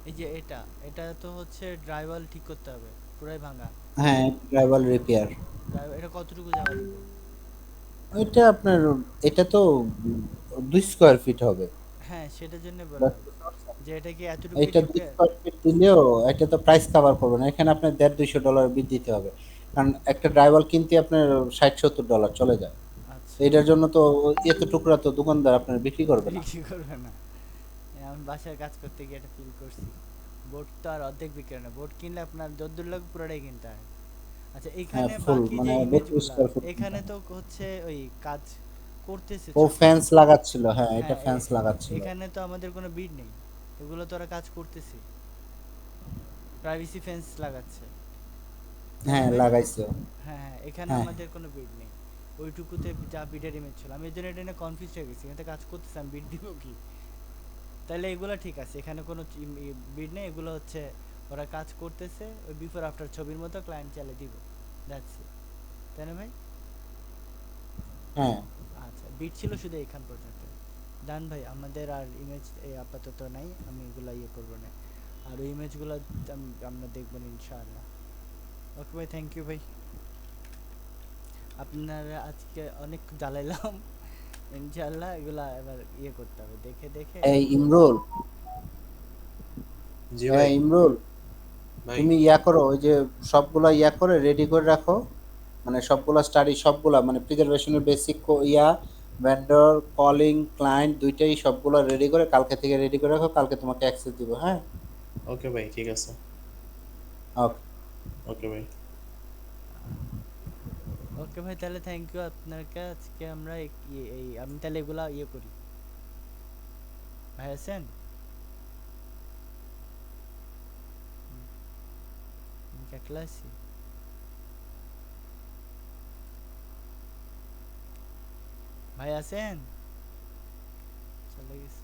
এই যে এটা, এটা তো হচ্ছে ড্রাইভার ঠিক করতে হবে, পুরাই ভাঙা। হ্যাঁ, ট্রাইবাল রিপেয়ার। ড্রাইভার এটা কতটুকু জায়গা দিব? ওইটা আপনার, এটা তো 2 স্কোয়ার ফিট হবে। হ্যাঁ সেটার জন্য বললাম, বুঝতে পারছেন? যে এটা কি এতটুকুই এইটা দুই ঢুকে? স্কোয়ার ফিট দিলেও এটা তো প্রাইস কভার করবে না, এখানে আপনার $150-200 বিল দিতে হবে। কারণ একটা ড্রাইভার কিনতে আপনার $60-70 চলে যায়। তো আচ্ছা। এটার জন্য তো এত টুকরা তো দোকানদার আপনার বিক্রি করবে না। বিক্রি করবে না। আমি বাসায় কাজ করতে গিয়ে এটা ফিল করছি। বোট তো আর অর্ধেক বিক্রি হয় না, বোট কিনলে আপনার যদ্দূর লাগে পুরোটাই কিনতে হয়। আচ্ছা হ্যাঁ, এখানে ফুল বাকি যে মানে বত্রিশ ইমেজগুলা, স্কোয়ার ফিট কিনতে এখানে হবে। তো হচ্ছে ওই কাজ করতেছে ও ছবি। ফ্যান্স লাগাচ্ছিল, হ্যাঁ, এটা হ্যাঁ ফ্যান্স লাগাচ্ছিল। এখানে তো আমাদের কোনো বিড নেই, এগুলো তো ওরা কাজ করতেছে, প্রাইভেসি ফেন্স লাগাচ্ছে, তাই না হ্যাঁ, ভাই? লাগাইছে। হ্যাঁ হ্যাঁ এখানে হ্যাঁ, আমাদের কোনো বিড নেই, ওইটুকুতে যা বিডের ইমেজ ছিল। আমি এই জন্য এটা নিয়ে কনফিউজ হয়ে গেছি, এখানে কাজ করতেছে আমি বিড দিব কি? তাহলে এগুলো ঠিক আছে, এখানে কোনো বিড নেই, এগুলো হচ্ছে ওরা কাজ করতেছে, ওই বিফোর আফটার ছবির মতো ক্লায়েন্ট চালিয়ে দিব, দ্যাটস ইট, তাই না ভাই? হ্যাঁ, আচ্ছা বিট ছিল শুধু এখান পর্যন্ত। ডান ভাই, আমাদের আর ইমেজ আপাতত নাই, আমি এগুলো ইয়ে করবো না। আর ওই ইমেজগুলো আমরা দেখবো না ইনশাআল্লাহ। ওকে ভাই, থ্যাংক ইউ ভাই, আপনার আজকে অনেক জ্বালাইলাম। ইনশাআল্লাহ এগুলা এবার ইয়ে করতে হবে, দেখে দেখে। এই ইমরুল, জি হ্যাঁ ভাই। ইমরুল, ভাই তুমি ইয়া করো, ওই যে সবগুলা ইয়া করে রেডি করে রাখো, মানে সবগুলা স্টাডি, সবগুলা মানে প্রিজার্ভেশনের বেসিক ইয়া, ভেন্ডর, কলিং, ক্লায়েন্ট দুইটাই সবগুলা রেডি করে কালকে থেকে রেডি করে রাখো, কালকে তোমাকে অ্যাক্সেস দিব, হ্যাঁ। ওকে ভাই, ঠিক আছে। ওকে। ওকে ভাই। ওকে ভাই, তাহলে থ্যাংক ইউ আপনাকে। আজকে আমরা এই আমি তাহলে এগুলা ইয়ে করি। ভাই আছেন? একলা আছি। ভাই আছেন? চলে গেছে।